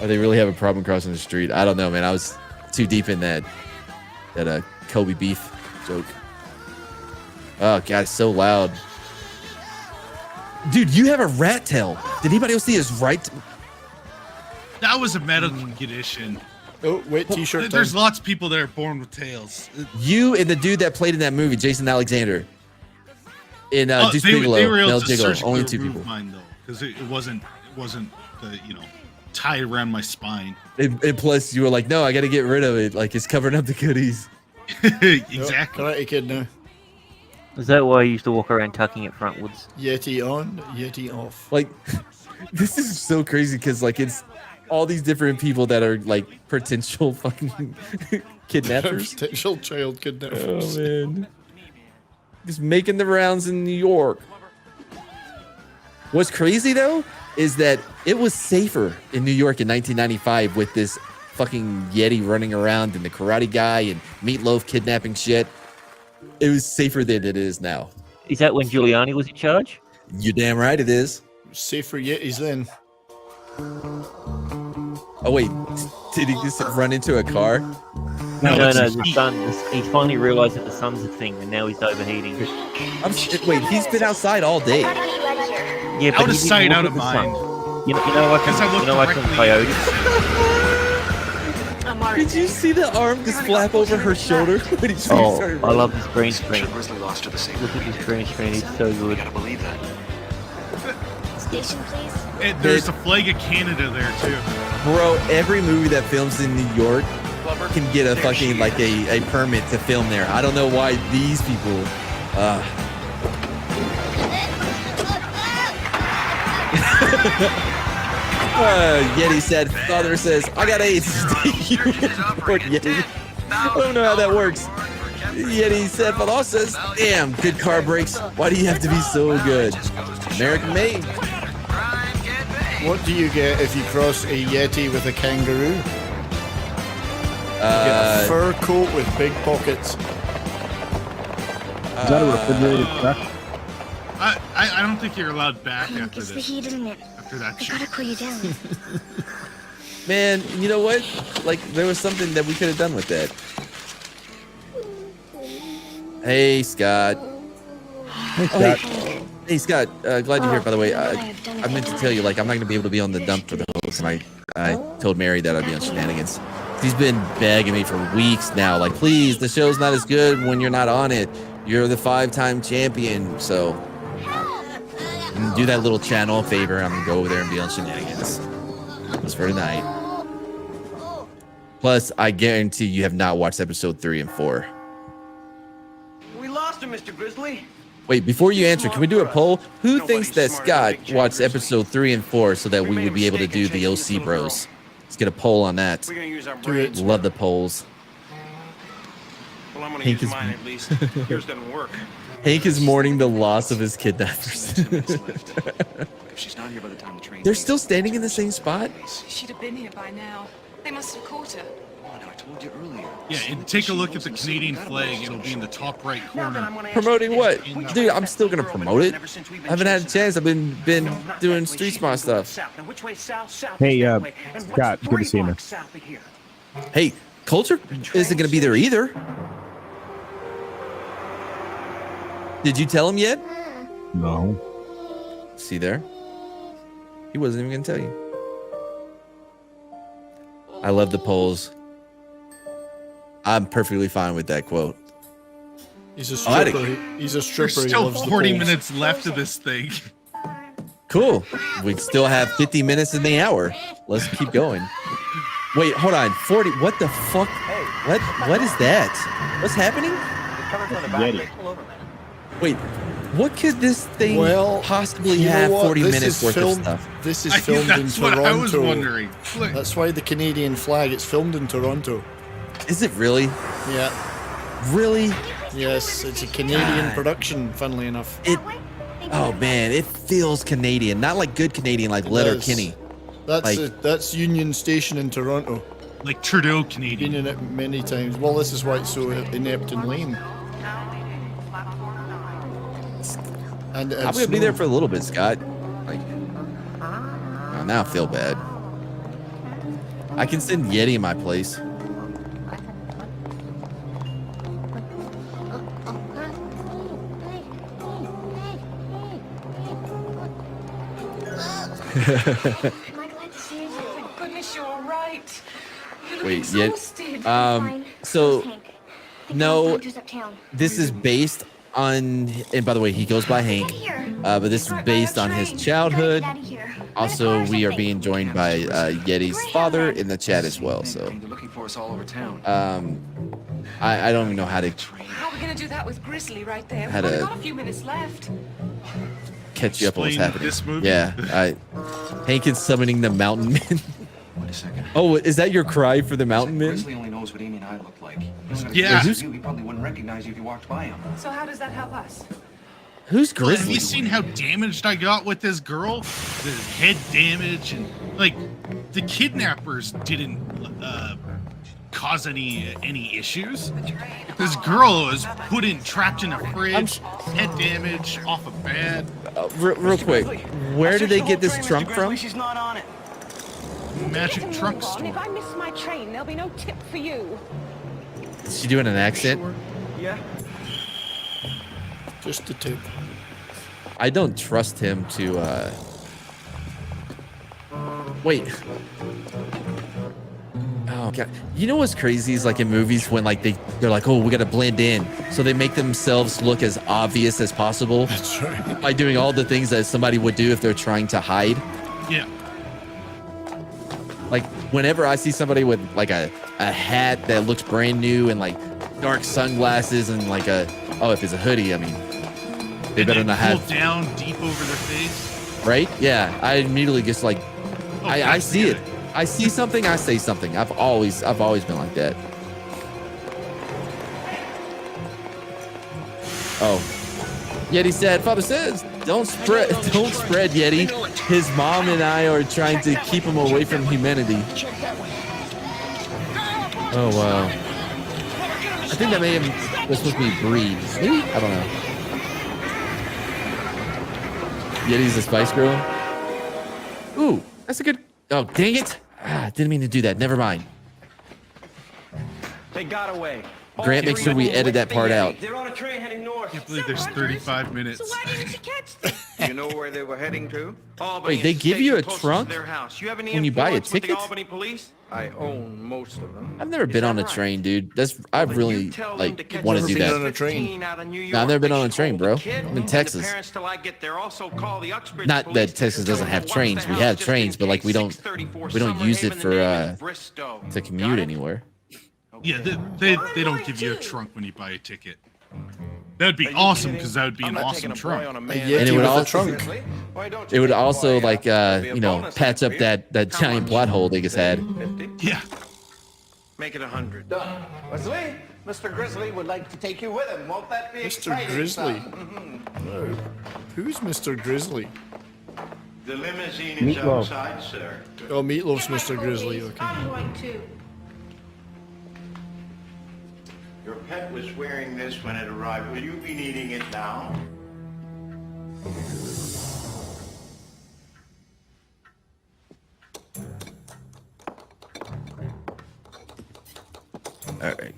Oh, they really have a problem crossing the street. I don't know, man. I was too deep in that Kobe beef joke. Oh god, it's so loud. Dude, you have a rat tail. Did anybody else see his right? That was a medical condition. Oh, wait, t-shirt There's time. lots of people that are born with tails. You and the dude that played in that movie, Jason Alexander. In Deuce they Bigelow, were able Mel to Gigolo. surgically Only 2 remove people. mine though, because it wasn't the tie around my spine. And plus, you were like, no, I got to get rid of it. Like, it's covering up the goodies. Exactly. Karate Kid now. Is that why you used to walk around tucking it frontwards? Yeti on, Yeti off. Like, this is so crazy because, like, it's all these different people that are, like, potential fucking kidnappers. Potential child kidnappers. Oh, man. Just making the rounds in New York. What's crazy, though, is that it was safer in New York in 1995 with this fucking Yeti running around and the karate guy and Meatloaf kidnapping shit. It was safer than it is now. Is that when Giuliani was in charge? You're damn right it is. Safer Yetis then. Oh, wait. Did he just run into a car? No, the sun. He's finally realized that the sun's a thing, and now he's overheating. Wait, he's been outside all day. Yeah, but Out of he didn't sight, look out at of the sun. mind. You know like Because I looked directly coyotes. Did you see the arm just flap over her shoulder when he Oh, started I running? love this green screen. Grizzly lost to the same. Look at this green screen. It's so good. Gotta believe that. Station, please. There's a flag of Canada there too. Bro, every movie that films in New York can get a fucking like a permit to film there. I don't know why these people. Yeti said, father says, I got AIDS. You report Yeti. I don't know how that works. Yeti said, father says, damn, good car brakes. Why do you have to be so good? American made. What do you get if you cross a Yeti with a kangaroo? You get a fur coat with big pockets. Is that a refrigerated truck? I don't think you're allowed back after It's the this. heat, isn't it? After that I shit. gotta cool you down. Man, you know what? Like, there was something that we could have done with that. Hey, Scott. Hey, Scott. Hey, Scott. Glad you're here, by the way. I meant to tell you, like, I'm not going to be able to be on the dump for the host. And I told Mary that I'd be on Shenanigans. She's been begging me for weeks now. Like, please, the show's not as good when you're not on it. You're the 5-time champion. So, do that little channel a favor. I'm going to go over there and be on Shenanigans. That's for tonight. Plus, I guarantee you have not watched episode 3 and 4. We lost him, Mr. Grizzly. Wait, before you answer, can we do a poll? Who thinks that Scott watched episode 3 and 4 so that we would be able to do the OC Bros? Let's get a poll on that. We're gonna use our brains. Love the polls. Well, I'm gonna Hank use is- mine at least. Yours doesn't work. Hank is mourning the loss of his kidnappers. If she's not here by the time the train. They're still standing in the same spot? She'd have been here by now. They must have caught her. I told you earlier. Yeah, and take a look at the Canadian flag. It'll be in the top right corner. Promoting what? Dude, I'm still gonna promote it. I haven't had a chance. I've been doing Street Smart stuff. Hey, Scott, good to see you, man. Hey, Culture isn't gonna be there either. Did you tell him yet? No. See there? He wasn't even gonna tell you. I love the polls. I'm perfectly fine with that quote. He's a stripper. He's a stripper. There's He still loves the 40 polls. minutes left of this thing. Cool. We still have 50 minutes in the hour. Let's keep going. Wait, hold on. 40. What the fuck? What is that? What's happening? Yeti. Wait, what could this thing possibly you know have what? 40 This minutes is worth filmed- of stuff? This is filmed in That's Toronto. what I was wondering. Look. That's why the Canadian flag. It's filmed in Toronto. Is it really? Yeah. Really? Yes, it's a Canadian God. production. Funnily enough. Oh man, it feels Canadian. Not like good Canadian, like Letterkenny. That's that's Union Station in Toronto. Like Trudeau Canadian. Been in it many times. Well, this is why it's so inept and lame. And I'm gonna be there for a little bit, Scott. Like, oh, now I feel bad. I can send Yeti in my place. Thank goodness you're all right. You look Wait, exhausted. so no, this is based on, and by the way, he goes by Hank, but this is based on his childhood. Also, we are being joined by Yeti's father in the chat as well. So, They're looking for us all over town. I don't even know how to How are we gonna do that with Grizzly right there? We've Had only a- got a few minutes left. catch you up on what's Explain happening. this movie? Yeah, Hank is summoning the Mountain Men. Wait a second. Oh, is that your cry for the Mountain Men? Grizzly only knows what Amy and I look like. Yeah. He probably wouldn't recognize you if you walked by him. So how does that help us? Who's Well, have Grizzly? you seen how damaged I got with this girl? The head damage and like the kidnappers didn't cause any issues. This girl was trapped in a fridge, head damage, off a bed. Real quick, where did they get this trunk from? She's not on it. Magic truck If store. I miss my train, there'll be no tip for you. Is she doing an accent? Yeah. Just the tip. I don't trust him to wait. Oh god. You know what's crazy is like in movies when like they're like, oh, we gotta blend in. So they make themselves look as obvious as possible. That's right. By doing all the things that somebody would do if they're trying to hide. Yeah. Like whenever I see somebody with like a a hat that looks brand new and like dark sunglasses and like if it's a hoodie, I mean, they better not have down deep over their face. Right? Yeah, I immediately just like, I see it. I see something, I say something. I've always been like that. Oh, Yeti said, Father says, don't spread Yeti. His mom and I are trying to keep him away from humanity. Oh wow. I think that was supposed to be breed. Maybe? I don't know. Yeti's a Spice Girl. Ooh, that's a good. Oh, dang it! Didn't mean to do that. Never mind. They got away. Grant, make sure we edit that part out. They're on a train heading north. I can't believe there's 35 minutes. So why didn't you catch them? Do you know where they were heading to? Wait, they give you a trunk when you buy a ticket? I own most of them. I've never been on a train, dude. I really like want to do that. On a train. No, I've never been on a train, bro. I'm in Texas. Not that Texas doesn't have trains. We have trains, but like we don't use it for to commute anywhere. Yeah, they don't give you a trunk when you buy a ticket. That'd be awesome because that would be an awesome trunk. And it would also like patch up that giant plot hole they just had. Yeah. Make it 100. Done. Wesley, Mr. Grizzly would like to take you with him. Won't that be Mr. exciting, Grizzly. son? No. Who's Mr. Grizzly? The limousine is Meatloaf. outside, sir. Oh, Meatloaf's Mr. Grizzly. Okay. I'm going to. Your pet was wearing this when it arrived. Will you be needing it now? All right.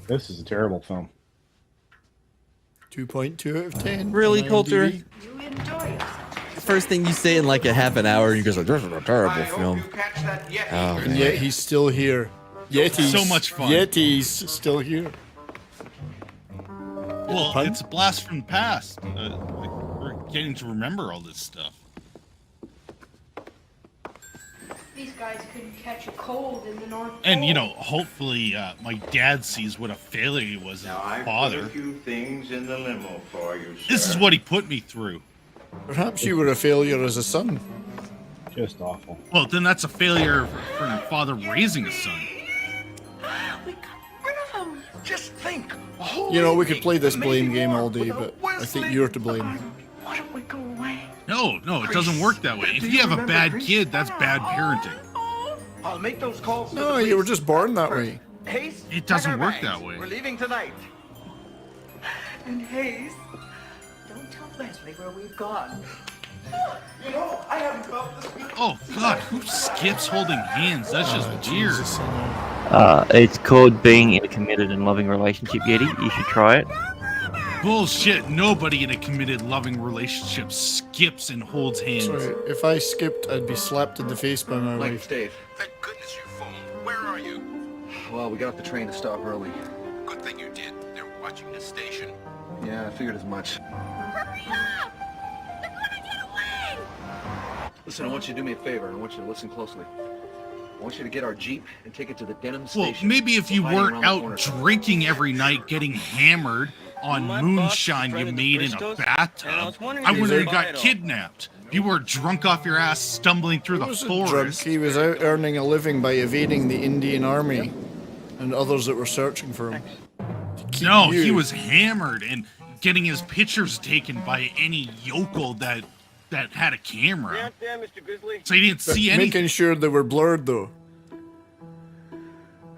This is a terrible film. 2.2 out of 10. Really, on Coulter? IMDb. You enjoy yourself. First thing you say in like a half an hour, you guys are this is a terrible film. Oh, And yet he's still here. Yeti's So much fun. Yeti's still here. Well, it's a blast from the past. We're getting to remember all this stuff. These guys couldn't catch a cold in the North And Pole. hopefully my dad sees what a failure he was as a I put a father. few things in the limo for you, sir. This is what he put me through. Perhaps you were a failure as a son. Just awful. Well, then that's a failure for a father raising a son. We got rid of them. Just think. You know, we could play this blame game all day, but I think you're to blame. Why don't we go away? No, it doesn't work that way. If you have a bad kid, that's bad parenting. I'll make those calls. No, you were just born that way. Hayes, It doesn't pack our work that bags. way. We're leaving tonight. And Hayes, don't tell Leslie where we've gone. You know, I haven't felt this good. Oh God, who skips holding hands? That's just weird. Jesus. It's called being in a committed and loving relationship, Yeti. You should try it. Bullshit. Nobody in a committed, loving relationship skips and holds hands. Sorry, if I skipped, I'd be slapped in the face by my Like wife. Dave. Thank goodness you phoned. Where are you? Well, we got off the train to stop early. Good thing you did. They're watching the station. Yeah, I figured as much. Hurry up! They're gonna get away! Listen, I want you to do me a favor, and I want you to listen closely. I want you to get our Jeep and take it to the Denham Well, station. maybe if you Hiding weren't around the out corner. drinking every night, getting hammered on moonshine you made in a bathtub, I wouldn't have got kidnapped. You were drunk off your ass, stumbling through He the wasn't drunk. forest. He was out earning a living by evading the Indian army and others that were searching for him. No, you. he was hammered and getting his pictures taken by any yokel that had a camera. There, Mr. Grizzly. So he didn't see anything. Making sure they were blurred, though.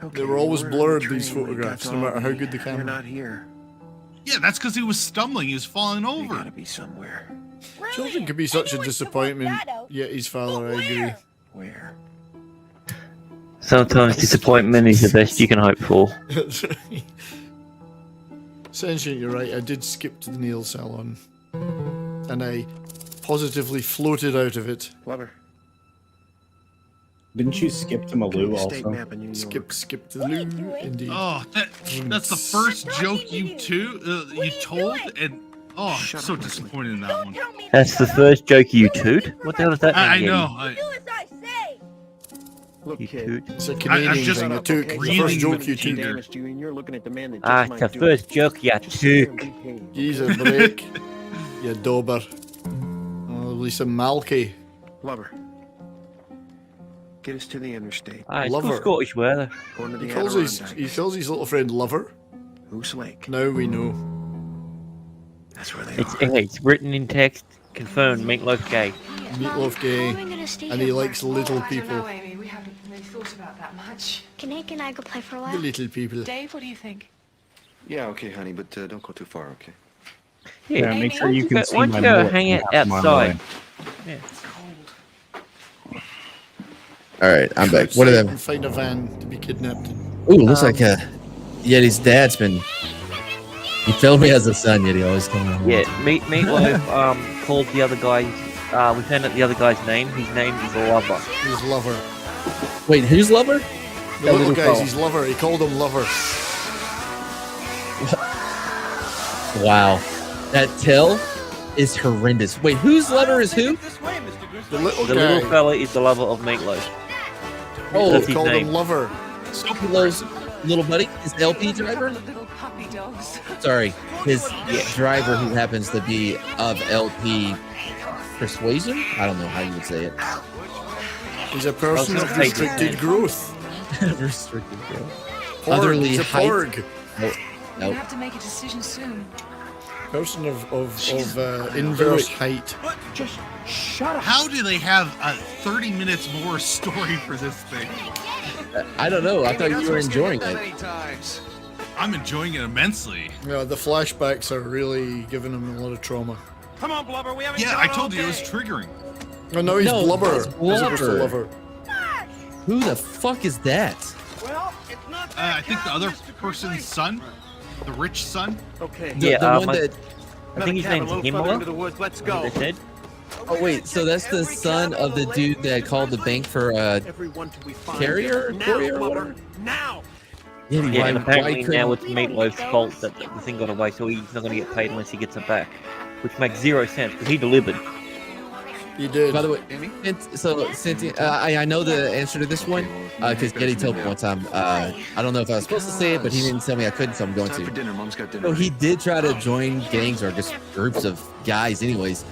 Okay, They were always we're on the blurred, train these when we photographs, got no to matter how Albany. good the camera. You're not here. Yeah, that's because he was stumbling. He was falling You over. gotta be somewhere. Children can be such a disappointment, yet his father, I agree. Where? Sometimes disappointment is the best you can hope for. That's right. Sentient, you're right. I did skip to the nail salon. And I positively floated out of it. Lover. Didn't you skip to Malou State also? map in New York. Skip to the loo, indeed. Oh, that's the first joke you told, and Oh, I'm so disappointed in that one. That's the first joke you toot? What the hell does that mean? I Yeti? know. Look, You kid, toot? it's a Canadian just thing. A took. It's the reading first joke you the took. teaser. And you're looking at the man that Ah, just it's might the do it. first joke you took. He's a break. You dauber. Oh, Lisa Malky. Lover. Get us to the interstate. Ah, it's Lover. good Scottish weather. Going to the He calls Adirondacks. his little friend Lover. Goose Lake. Now we know. That's where they It's written in text. Confirmed. Meatloaf gay. Meatloaf gay, and he likes little people. Amy, we haven't really thought about that much. Can Nick and I go play for a The while? little people. Dave, what do you think? Yeah, okay, honey, but don't go too far, okay? Yeah, make sure you can see Why my don't you go mullet hang from out half a mile outside? away. Yeah. All right, I'm back. What are And them? find a van to be kidnapped in. Ooh, looks like Yeti's dad's been. He failed me as a son, Yeti. Always coming home. Yeah, Meatloaf called the other guy. We found out the other guy's name. His name is Lover. He's Lover. Wait, who's Lover? The little guy's his Lover. He called him Lover. Wow, that tail is horrendous. Wait, whose Lover is who? The little The guy. little fella is the lover of Meatloaf. Oh, That's his called name. him Lover. Meatloaf's little buddy, his LP driver. Little puppy dogs. Sorry, his driver who happens to be of LP persuasion. I don't know how you would say it. He's a person of restricted growth. Restricted growth. Porg. Otherly He's a height. porg. Nope. We have to make a decision soon. Person of inverse height. Just shut up. How do they have 30 minutes more story for this thing? I don't know. I thought you were enjoying it. I'm enjoying it immensely. Yeah, the flashbacks are really giving him a lot of trauma. Come on, Blubber. We haven't Yeah, done I all told you it day. was triggering. Oh, no, he's No, Blubber. it's As opposed to Blubber. Lover. Who the fuck is that? Well, it's not I think the other person's son, the rich son. Okay. The one that. I think his name's Himmler. Into the woods. Let's That's what go. they said. Oh wait, so that's the son of the dude that called the bank for a Everyone till we find carrier, it. Now, courier, or Blubber. whatever. Now. Yeah, Yeah, and apparently now couldn't- it's Meatloaf's fault that the thing got away, so he's not going to get paid unless he gets it back. Which makes zero sense, because he delivered. He did. By the way, I know the answer to this one because Yeti told me one time. I don't know if I was supposed to say it, but he didn't tell me I couldn't, so I'm going Time for to. dinner. Mom's got dinner. So he did try to join gangs or just groups of guys, anyways.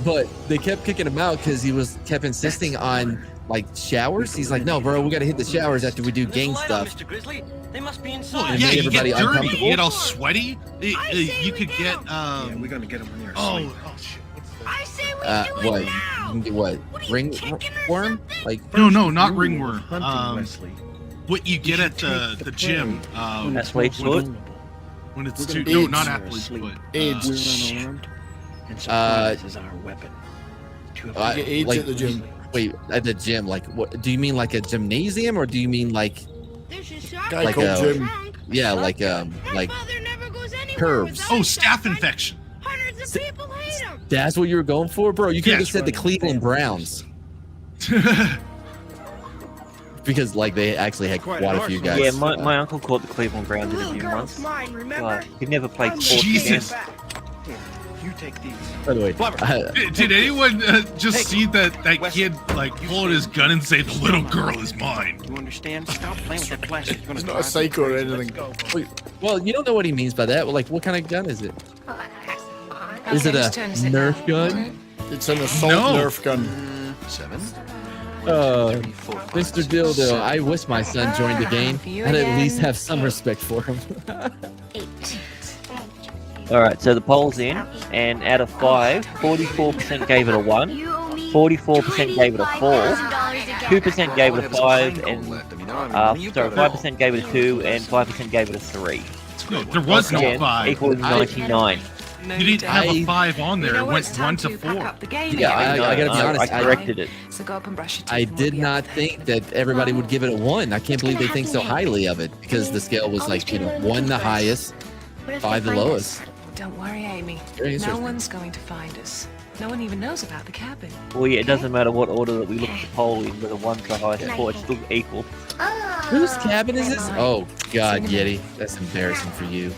But they kept kicking him out because he kept insisting on like showers. He's like, "No, bro, we got to hit the showers after we do gang stuff." Mr. Grizzly. They must be Well, inside. And yeah, made you get everybody dirty, uncomfortable? you get all sweaty. You could get We're gonna get him when they're oh, asleep. oh shit. I say we do What? it now. You can get what? Ringworm? Like No, not ringworm. Hunting, Wesley. What you get at the gym. Athlete's foot? When it's We're too gonna no, AIDS. not athlete's foot. AIDS. We're unarmed, and surprise is our weapon. You get AIDS like, at the gym. Wait, at the gym? Like, what? Do you mean like a gymnasium, or do you mean like, There's your shop. Guy like called a- Jim. yeah, like My like father never goes anywhere curves? without Oh, a staph shotgun. infection. Hundreds of people hate him. That's what you were going for, bro? You could have Yes. just said the Cleveland Browns because like they actually had quite a few guys. Yeah, my uncle caught the Cleveland Browns in a few months. Mine, remember? But he never played sports Jesus. again. Here, you take these. By the way, Did anyone just see that kid like pull out his gun and say the little girl is mine? You understand? Stop playing with that plastic. You're gonna He's not a drive me psycho or crazy. anything. Let's go. wait, well, you don't know what he means by that. Like, what kind of gun is it? Is it a whose turn is it Nerf now? gun? It's an assault No. Nerf gun. 7. Mr. Dildo, I wish my son joined the game. I'd at least have some respect for him. 8. Alright, so the poll's in, and out of 5, 44% gave it a 1, 44% gave it a 4, 2% gave it a 5, and 5% gave it a 2, and 5% gave it a 3. No, there was no Again, 5. equaling 99. You didn't have a I- 5 on there. You know It what, went it's 1 time to to 4. pack up the game Yeah, again. I gotta be honest. I corrected it. So go up and brush your teeth. I and we'll did be not up. think that everybody would give it a 1. I can't believe they think so highly of it because the scale was like, 1 the highest, 5 the lowest. Don't worry, Amy. Very No interesting. one's going to find us. No one even knows about the cabin. Well, yeah, it doesn't matter what order that we look at the poll in, whether 1's the highest score, it's still equal. Whose cabin is this? Oh, God, Yeti. That's embarrassing for you.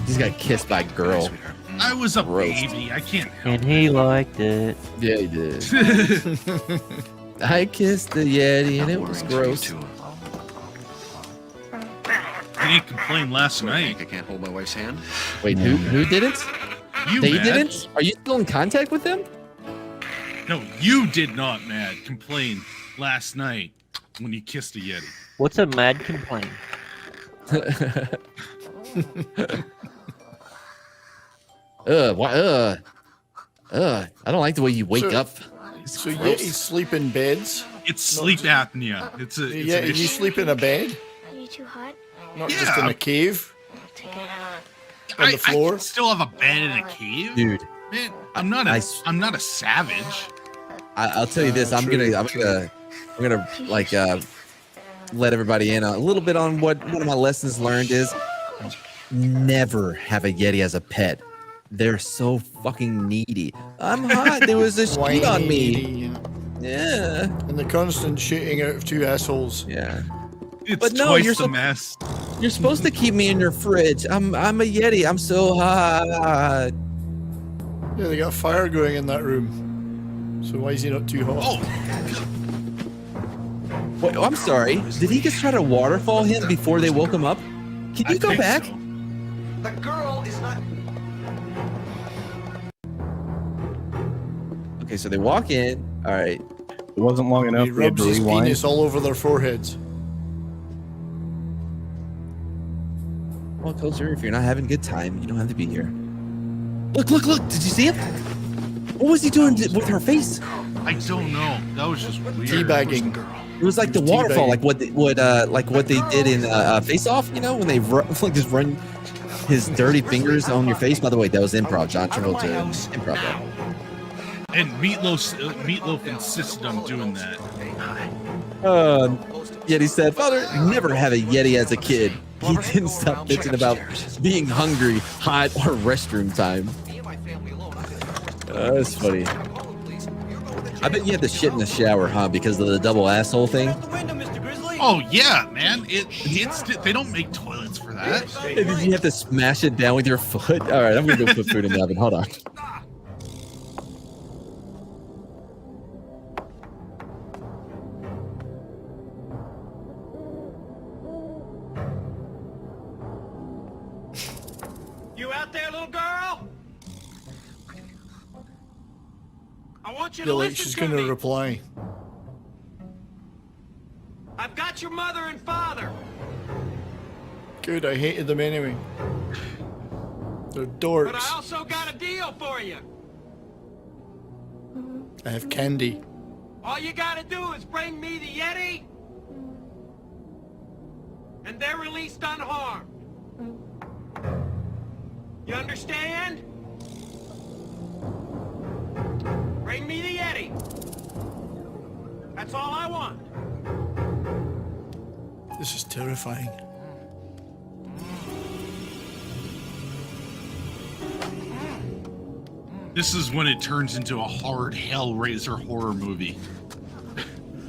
He's got kissed by a girl. I was a baby. I can't help And he liked it. Yeah, he did. I kissed the Yeti and it was gross. I didn't complain last night. I can't hold my wife's hand. Wait, who didn't? You, they Matt. didn't? Are you still in contact with them? No, you did not, Matt, complain last night when you kissed a Yeti. What's a mad complaint? I don't like the way you wake up. So Yetis sleep in beds? It's sleep apnea. It's a. Yeah, you sleep in a bed? Are you too hot? Not just in a cave? On the floor? I still have a bed in a cave, dude. Man, I'm not a savage. I'll tell you this. I'm gonna like let everybody in a little bit on what one of my lessons learned is: never have a Yeti as a pet. They're so fucking needy. I'm hot. There was a sheet on me. Yeah. And the constant shooting out of two assholes. Yeah. It's but no, twice you're the mess. You're supposed to keep me in your fridge. I'm a Yeti. I'm so hot. Yeah, they got fire going in that room. So why is he not too hot? Oh. Wait, I'm sorry. Did he just try to waterfall him before they woke him up? Can you go back? So. The girl is not. Okay, so they walk in. All right. It wasn't long enough. He rubs his penis all over their foreheads. Well, Culture, if you're not having a good time, you don't have to be here. Look, look, look. Did you see him? What was he doing with her face? I don't know. That was just weird. Teabagging. It was like the waterfall, like what they did in Face Off, you know, when they just run his dirty fingers on your face. By the way, that was improv. John Travolta improv that. And Meatloaf insisted on doing that. Yeti said, "Father, never have a Yeti as a kid." He didn't stop bitching about being hungry, hot, or restroom time. That's funny. I bet you had to shit in the shower, huh? Because of the double asshole thing. Oh yeah, man. They don't make toilets for that. Did you have to smash it down with your foot? All right, I'm gonna go put food in the oven. Hold on. You out there, little girl? I want you to Feel like listen she's to gonna me. reply. I've got your mother and father. Good, I hated them anyway. They're dorks. But I also got a deal for you. I have candy. All you gotta do is bring me the Yeti, and they're released unharmed. You understand? Bring me the Yeti. That's all I want. This is terrifying. This is when it turns into a hard Hellraiser horror movie.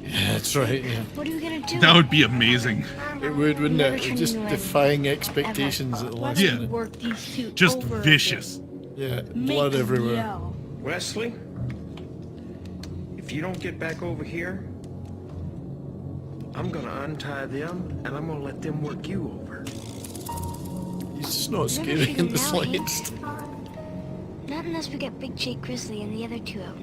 Yeah, that's right, yeah. What are we gonna do? That would be amazing. It would, wouldn't Never it? turn Just you in. defying expectations at the last Yeah. minute. Work these two Just over vicious. Yeah, Make blood them everywhere. yell. Wesley, if you don't get back over here, I'm gonna untie them and I'm gonna let them work you over. He's just not Never scary figure in the it out, eh? slightest. Not unless we get Big Jake Grizzly and the other two out.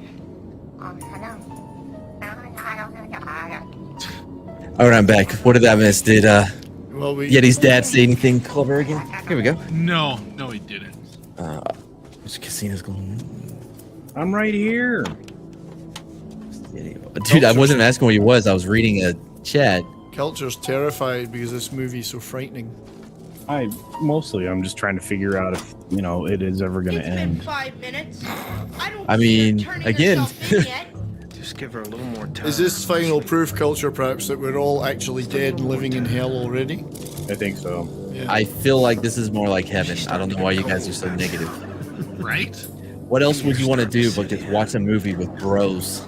All right, I'm back. What did I miss? Did Well, Yeti's dad say anything clever again? Here we go. No, he didn't. Which casino's going? I'm right here. Dude, I wasn't asking where he was. I was reading a chat. Culture's terrified because this movie's so frightening. I'm just trying to figure out if it is ever going to end. 5 minutes. I mean, again, Just give her a little more time. Is this final proof, Culture, perhaps, that we're all actually dead and living in hell already? I think so. Yeah. I feel like this is more like heaven. I don't know why you guys are so negative. Right? What else would you want to do but just watch a movie with bros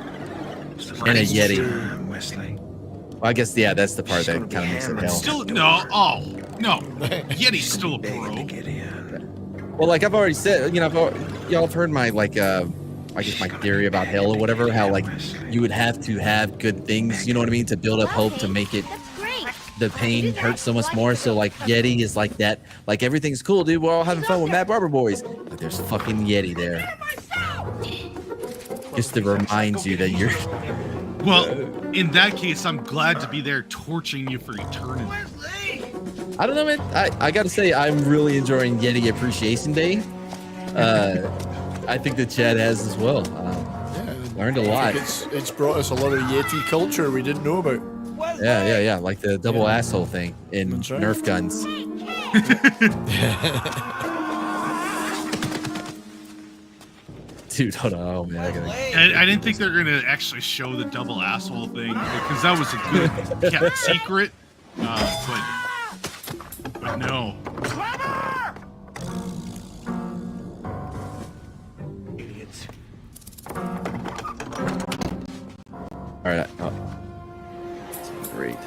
and a Yeti? Wesley. Well, I guess, yeah, that's the part that kind of makes it hell. Still no. Oh no. Yeti's still a bro. Well, like I've already said, you know, y'all have heard my like, I guess my theory about hell or whatever. How like you would have to have good things, you know what I mean, to build up hope to make it. The pain hurts so much more. So like Yeti is like that. Like everything's cool, dude. We're all having fun with Matt Barber Boys, but there's fucking Yeti there. Just to remind you that you're. Well, in that case, I'm glad to be there torching you for eternity. I don't know, man. I gotta say, I'm really enjoying Yeti Appreciation Day. I think that Chad has as well. Learned a lot. It's brought us a lot of Yeti culture we didn't know about. Yeah. Like the double asshole thing in Nerf guns. Dude, hold on. Oh, man. I didn't think they were going to actually show the double asshole thing because that was a good kept secret. But no. Idiots. All right. Oh. That's great.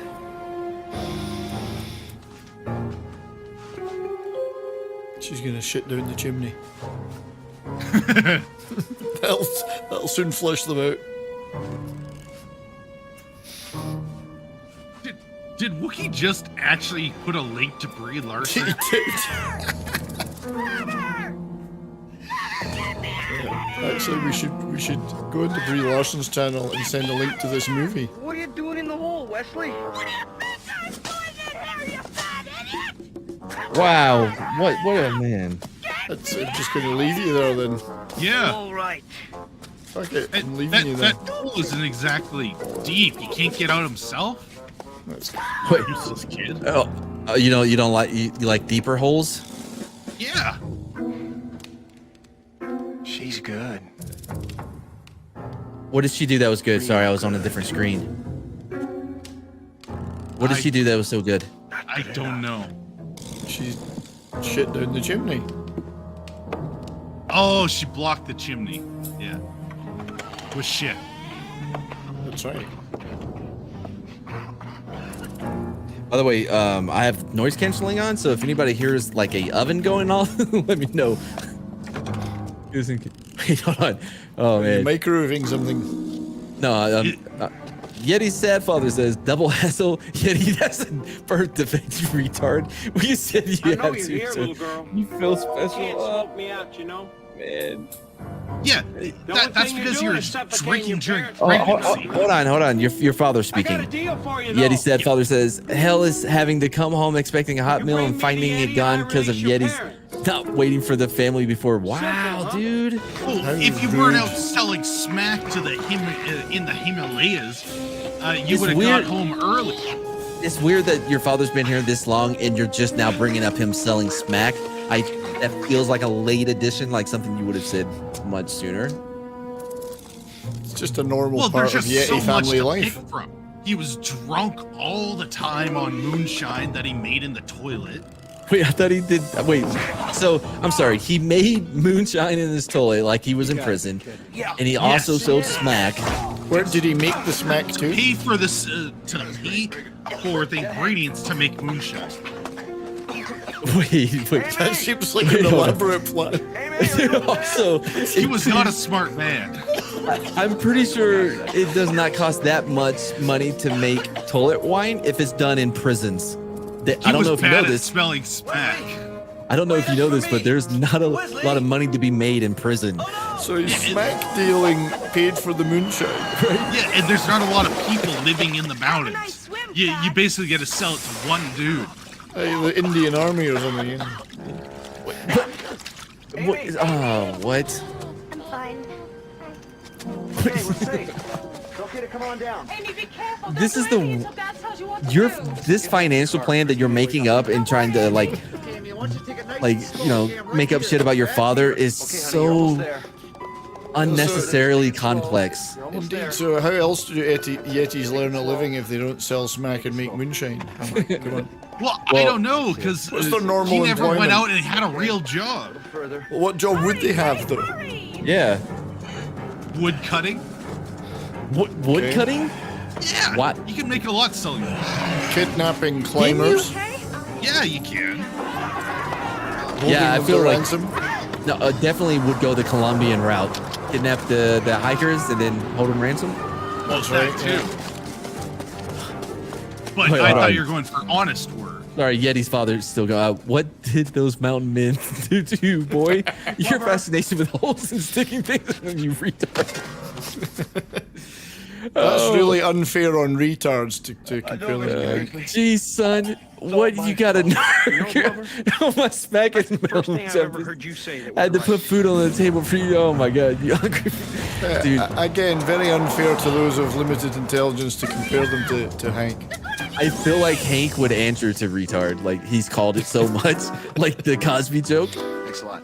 She's going to shit down the chimney. That'll soon flush them out. Did Wookiee just actually put a link to Brie Larson? He did. Actually, we should go into Brie Larson's channel and send a link to this movie. What are you doing in the hole, Wesley? Wow. What a man. I'm just going to leave you there then. Yeah. All right. Fuck it. I'm leaving you there. That hole isn't exactly deep. He can't get out himself. Wait. Useless kid. Oh, you know, you don't like you like deeper holes? Yeah. She's good. What did she do that was good? Sorry, I was on a different screen. What did she do that was so good? I don't know. She shit down the chimney. Oh, she blocked the chimney. Yeah. With shit. That's right. By the way, I have noise canceling on, so if anybody hears like a oven going off, let me know. Wait, hold on. Oh man. Microwaving something. No, Yeti's sad father says double hassle. Yeti, that's a birth defect, you retard. You said you had to. Here, so little girl. you feel special. You can't smoke me out, you know. Man. Yeah, that's because you're drinking during pregnancy. Hold on. Your father's speaking. Yeti sad father says hell is having to come home expecting a hot meal and finding it gone because of Yeti's not waiting for the family before. Wow, dude. Well, if you weren't out selling smack to the in the Himalayas, you would have got home early. It's weird that your father's been here this long and you're just now bringing up him selling smack. That feels like a late addition, like something you would have said much sooner. It's just a normal part of Yeti family life. He was drunk all the time on moonshine that he made in the toilet. Wait, I thought he did. Wait, so I'm sorry. He made moonshine in his toilet like he was in prison, and he also sold smack. Where did he make the smack to? Pay for this to pay for the ingredients to make moonshine. Wait. That seems like an elaborate plan. Also, he was not a smart man. I'm pretty sure it does not cost that much money to make toilet wine if it's done in prisons. I don't know if you know this. Smelling smack. I don't know if you know this, but there's not a lot of money to be made in prison. So smack dealing paid for the moonshine, right? Yeah, and there's not a lot of people living in the mountains. You basically get to sell it to one dude. The Indian Army or something. What? I'm fine. Okay, we're safe. It's okay to come on down. Amy, be careful. This is this financial plan that you're making up and trying to like make up shit about your father is so unnecessarily complex. Indeed. So how else do Yetis learn a living if they don't sell smack and make moonshine? Come on. Well, I don't know, because he never went out and had a real job. Well, what job would they have, though? Yeah. Wood cutting. Wood cutting? Yeah. What? You can make a lot selling wood. Kidnapping climbers. Yeah, you can. Yeah, I them feel to like ransom? no, definitely would go the Colombian route. Kidnap the hikers and then hold them ransom. That's right, too. But Wait, I hold thought on. you were going for honest work. Sorry, Yeti's father still go out. What did those mountain men do to you, boy? Your fascination with holes and sticking things in you retard. That's really unfair on retards to compare them. Geez, son, what you got a nerve? Oh, my smack is I had to put food on the table for you. Oh my god, you hungry? Dude. Again, very unfair to those of limited intelligence to compare them to Hank. I feel like Hank would answer to retard. Like, he's called it so much. Like the Cosby joke. Thanks a lot.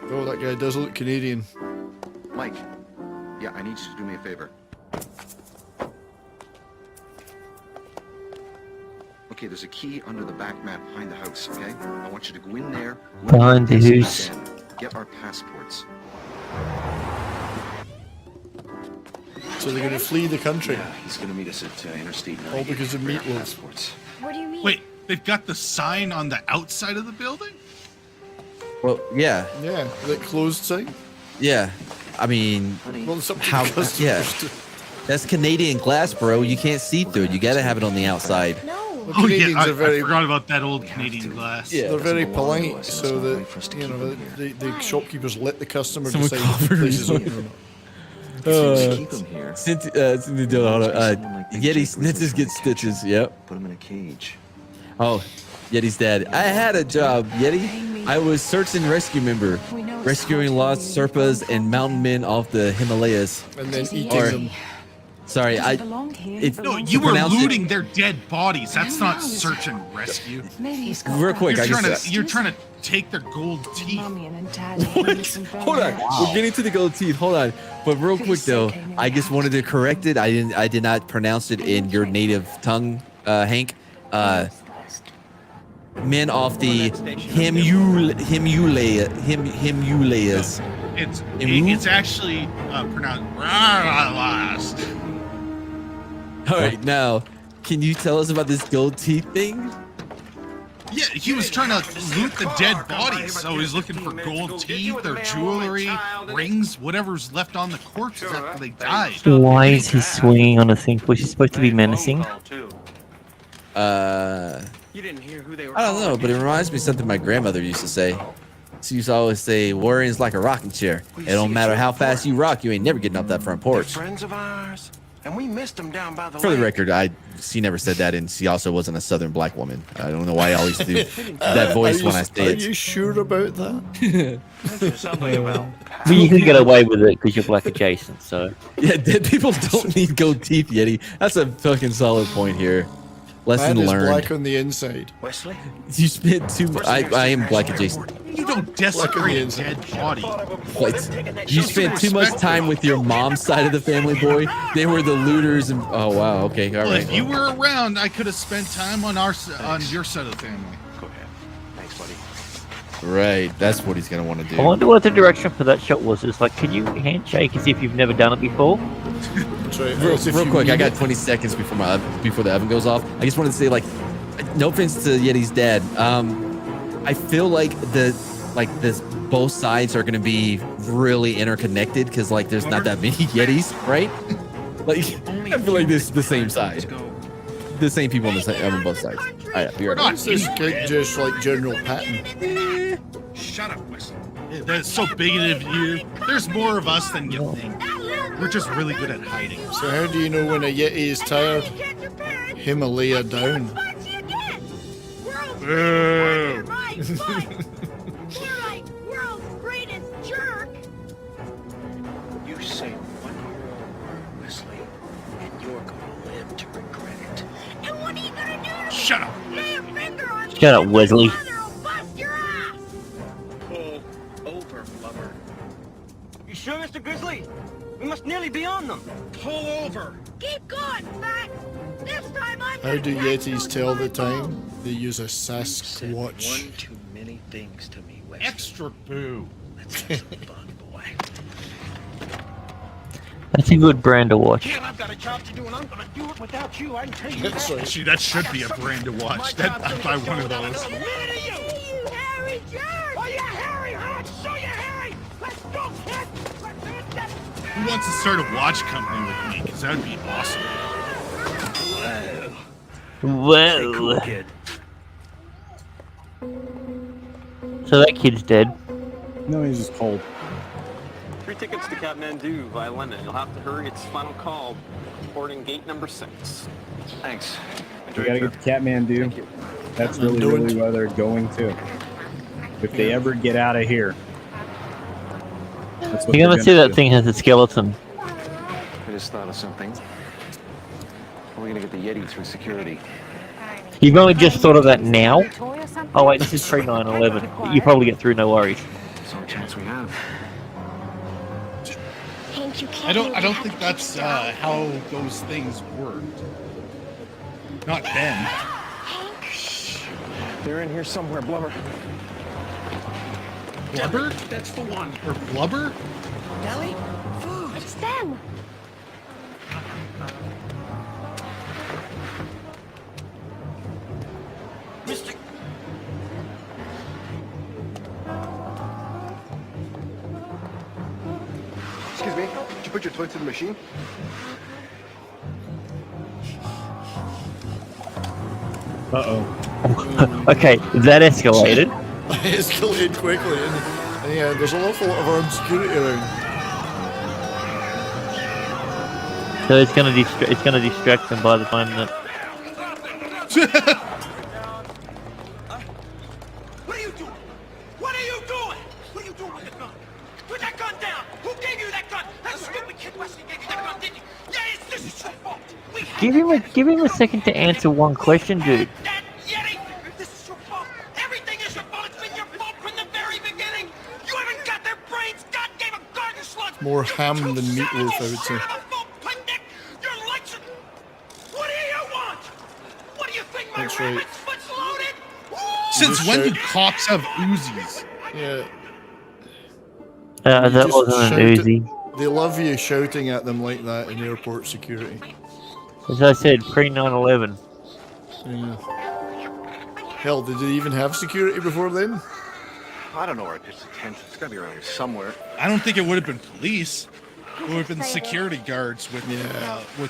Oh, that guy does look Canadian. Mike, yeah, I need you to do me a favor. Okay, there's a key under the back mat behind the house, okay? I want you to go in there. Behind the house. Get our passports. So they're going to flee the country. Yeah, he's going to meet us at Interstate 9. All because of meatloaf. Passports. What do you mean? Wait, they've got the sign on the outside of the building? Well, yeah. Yeah, that closed sign. Yeah. I mean, Well, it's up to the how? customers Yeah. to- That's Canadian glass, bro. You can't see through it. You gotta have it on the outside. No. Well, Oh yeah, Canadians I are very, forgot about that old Canadian glass. Yeah. they're very polite, so that you know the shopkeepers let the customer Someone decide covered if this is me. open or not. Keep him here. Yeti snitches get stitches. Yep. Put him in a cage. Oh, Yeti's dad. I had a job, Yeti. I was search and rescue member, rescuing lost Sherpas and mountain men off the Himalayas. And then eating Or- them. Sorry, No, you were looting their dead bodies. That's not search and rescue. Real quick, You're trying to take their gold teeth. What? Hold on, we're getting to the gold teeth. Hold on, but real quick though, I just wanted to correct it. I did not pronounce it in your native tongue, Hank. Men off the Himalayas. It's actually pronounced. All right, now, can you tell us about this gold teeth thing? Yeah, he was trying to loot the dead bodies, so he's looking for gold teeth or jewelry, rings, whatever's left on the corpses after they died. Why is he swinging on a thing? Was he supposed to be menacing? I don't know, but it reminds me of something my grandmother used to say. She used to always say, worrying's like a rocking chair. It don't matter how fast you rock, you ain't never getting off that front porch. Friends of ours, and we missed them down by the For the lake. record, she never said that, and she also wasn't a Southern black woman. I don't know why I always do that voice when I say it. Are you sure about that? But you can get away with it because you're black adjacent, so. Yeah, dead people don't need gold teeth, Yeti. That's a fucking solid point here. Lesson Man is learned. black on the inside. Wesley? You spent too much. I am black adjacent. You don't desecrate a dead body. What? You spent too much time with your mom's side of the family, boy. They were the looters, and oh wow, okay, all Well, right. if you were around, I could have spent time on on your side of the family. Go ahead. Thanks, buddy. Right, that's what he's gonna want to do. I wonder what the direction for that shot was. It's like, can you handshake as if you've never done it before? That's right. Real As if quick, you I got mean 20 seconds before before the oven goes off. I just wanted to say, like, no offense to Yeti's dad. I feel like both sides are gonna be really interconnected because like there's not that many Yetis, right? Like I feel like this is the same side, the same people on the side on both sides. All right, be right back. Is this kid just like General Patton? Shut up, Wesley. That's so big of you. There's more of us than you think. We're just really good at hiding. So how do you know when a Yeti is tired? Himalaya down. You're like world's greatest jerk. You say one more word, Wesley, and you're gonna live to regret it. And what are you gonna do? Shut up. Lay a finger on Shut up, Wesley. Pull over, lover. You sure, Mr. Grizzly? We must nearly be on them. Pull over. Keep going, Fat. This time I'm How do Yetis tell the time? They use a Sasquatch. One too many things to me, Wesley. Extra boo. Let's have some fun, boy. That's a good brand to watch. Yeah, I've got a job to do, and I'm gonna do it without you. I can tell you That's that. right. See, that should be a brand to watch. I'd buy one of those. Harry, Hey, Jared! Oh, yeah, Harry, huh? Show you, Harry! Let's go, kid! Let's hit that! Who wants to start a watch company with me? Because that would be awesome. Whoa. Cool, kid. So that kid's dead. No, he's just cold. 3 tickets to Kathmandu via London. You'll have to hurry. It's final call. Boarding gate number 6. Thanks. We gotta get to Kathmandu. That's really where they're going to. If they ever get out of here. That's what You're they're gonna see that do. thing has a skeleton. I just thought of something. How are we gonna get the Yeti through security? You've only just thought of that now? Oh wait, this is pre 9/11. You probably get through, no worries. It's the only chance we have. Hank, you can't. I don't think that's how those things worked. Not then. They're in here somewhere, Blubber. Blubber? That's the one. Or blubber? Deli? Food. It's them. Mr. Excuse me, did you put your toys in the machine? Uh-oh. Okay, that escalated. It escalated quickly, and yeah, there's an awful lot of armed security around. So it's gonna distract them by the time that. What are you doing? What are you doing? What are you doing with the gun? Put that gun down! Who gave you that gun? That stupid kid Wesley gave you that gun, didn't he? Yes, this is your fault! Give him a second to answer one question, dude. Yeti! This is your fault! Everything is your fault! It's been your fault from the very beginning! You haven't got their brains! God gave them garden slugs! More ham than meatloaf, I would say. Your lights are... What do you want? What do you think my That's right. rabbit's foot's loaded? Since when do cops have Uzis? Yeah. That You just wasn't an shout Uzi. They love you shouting at them like that in airport security. As I said, pre 9/11. Yeah. Hell, did they even have security before then? I don't know where I pitched the tent. It's gotta be around here somewhere. I don't think it would have been police. It would have been security guards with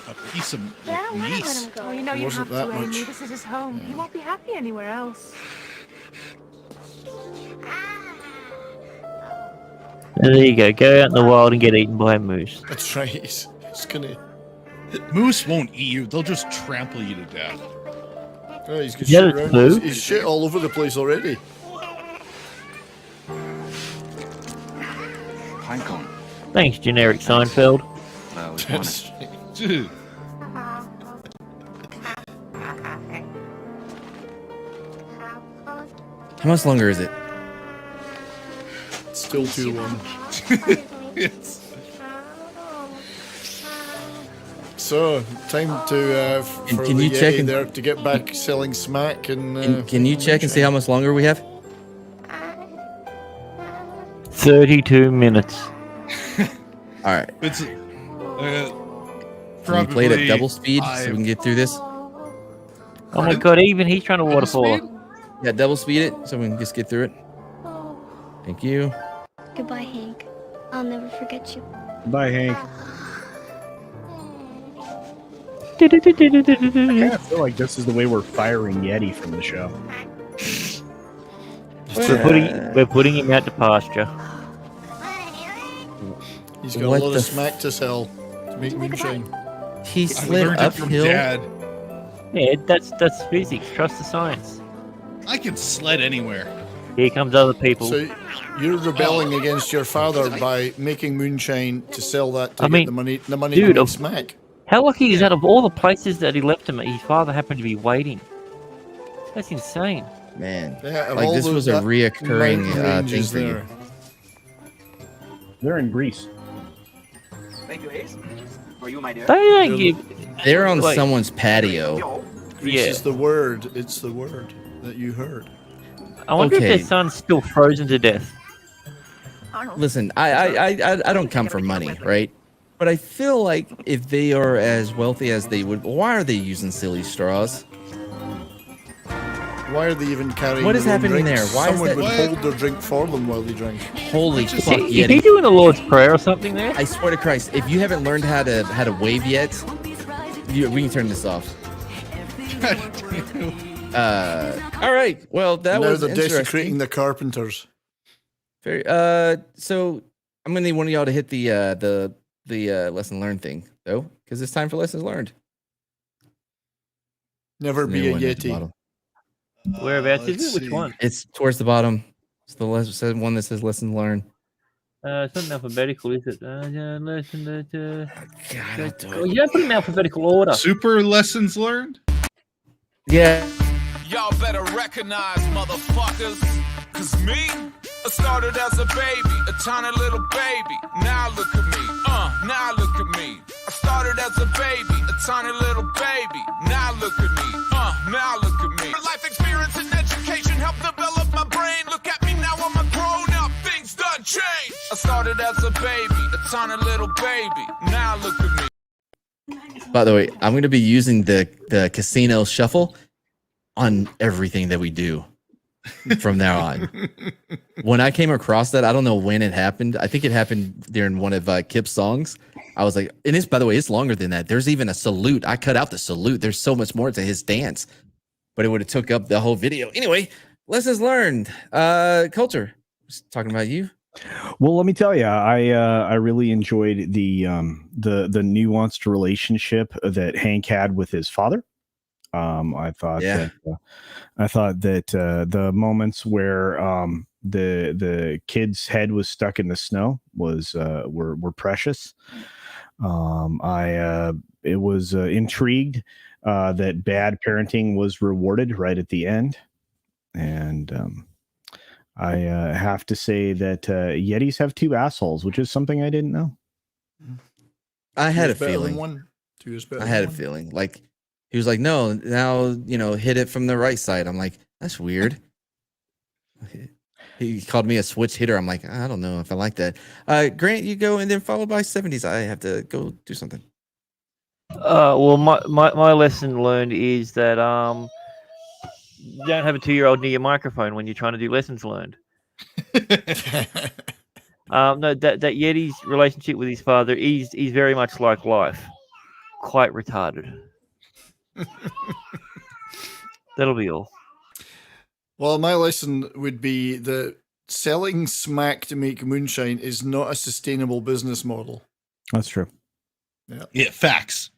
a piece of mace. Oh, you know you Wasn't have to, that Amy. much. This is his home. He won't be happy anywhere else. There you go. Go out in the wild and get eaten by a moose. That's right. He's gonna. Moose won't eat you. They'll just trample you to death. Oh, he's got Yeah, shit that's around. blue. He's shit all over the place already. Pinecone. Thanks, generic Seinfeld. I always wanted. Dude. How much longer is it? Still too long. Yes. So, time to for can the you check Yeti and- there to get back selling smack and. Can you check and see how much longer we have? 32 minutes. All right. It's Can we play it at double speed so we can get through this? Oh my god, even he's trying to waterfall. Yeah, double speed it so we can just get through it. Thank you. Goodbye, Hank. I'll never forget you. Bye, Hank. I her. kind of feel like this is the way we're firing Yeti from the show. We're putting him out to pasture. He's got What a lot the of smack to sell to make moonshine. He I slid learned it from uphill. Dad. Yeah, that's physics. Trust the science. I can sled anywhere. Here comes other people. So you're rebelling against your father by making moonshine to sell that to I get mean, the money dude, to make smack. How lucky is that? Of all the places that he left him, his father happened to be waiting. That's insane. Man, Yeah, of like all this those- was a that reoccurring mountain thing ranges for you. there. They're in Greece. Thank you, Ace. For you, my dear. They don't give. They're on Like- someone's patio. Grease Yeah. is the word. It's the word that you heard. I wonder Okay. if their son's still frozen to death. Listen, I don't come for money, right? But I feel like if they are as wealthy as they would, why are they using silly straws? Why are they even carrying? What is their own happening drinks? there? Why is Someone that- would What? hold their drink for them while they drink. Holy fuck, Is Yeti. he doing the Lord's Prayer or something there? I swear to Christ, if you haven't learned how to wave yet, we can turn this off. All right. Well, that now was they're interesting. desecrating the carpenters. Very. So I'm gonna need one of y'all to hit the lesson learned thing though, because it's time for lessons learned. Never be a New one at the Yeti. bottom. Whereabouts is it? Which one? It's towards the bottom. It's the one that says lessons learned. It's not in alphabetical, is it? Lesson that. God, You don't put it in alphabetical order. Super lessons learned? Yeah. Y'all better recognize, motherfuckers. Cause me, I started as a baby, a tiny little baby. Now look at me, now look at me. I started as a baby, a tiny little baby. Now look at me, now look at me. Life experience and education helped develop my brain. Look at me now, I'm a grown up, things done change. I started as a baby, a tiny little baby. Now look at me. By the way, I'm going to be using the casino shuffle on everything that we do from now on. When I came across that, I don't know when it happened. I think it happened during one of Kip's songs. I was like, and it's, by the way, it's longer than that. There's even a salute. I cut out the salute. There's so much more to his dance, but it would have took up the whole video. Anyway, lessons learned. Culture. Just talking about you. Well, let me tell you, I really enjoyed the nuanced relationship that Hank had with his father. I thought that the moments where the kid's head was stuck in the snow were precious. I was intrigued that bad parenting was rewarded right at the end, and I have to say that Yetis have two assholes, which is something I didn't know. I had a Two is better than feeling. one. Two is better I than had a one. feeling. Like he was like, no, now hit it from the right side. I'm like, that's weird. He called me a switch hitter. I'm like, I don't know if I like that. Grant, you go, and then followed by 70s. I have to go do something. Well, my lesson learned is that don't have a 2-year-old near your microphone when you're trying to do lessons learned. No, that Yeti's relationship with his father, he's very much like life, quite retarded. That'll be all. Well, my lesson would be that selling smack to make moonshine is not a sustainable business model. That's true. Yeah, facts.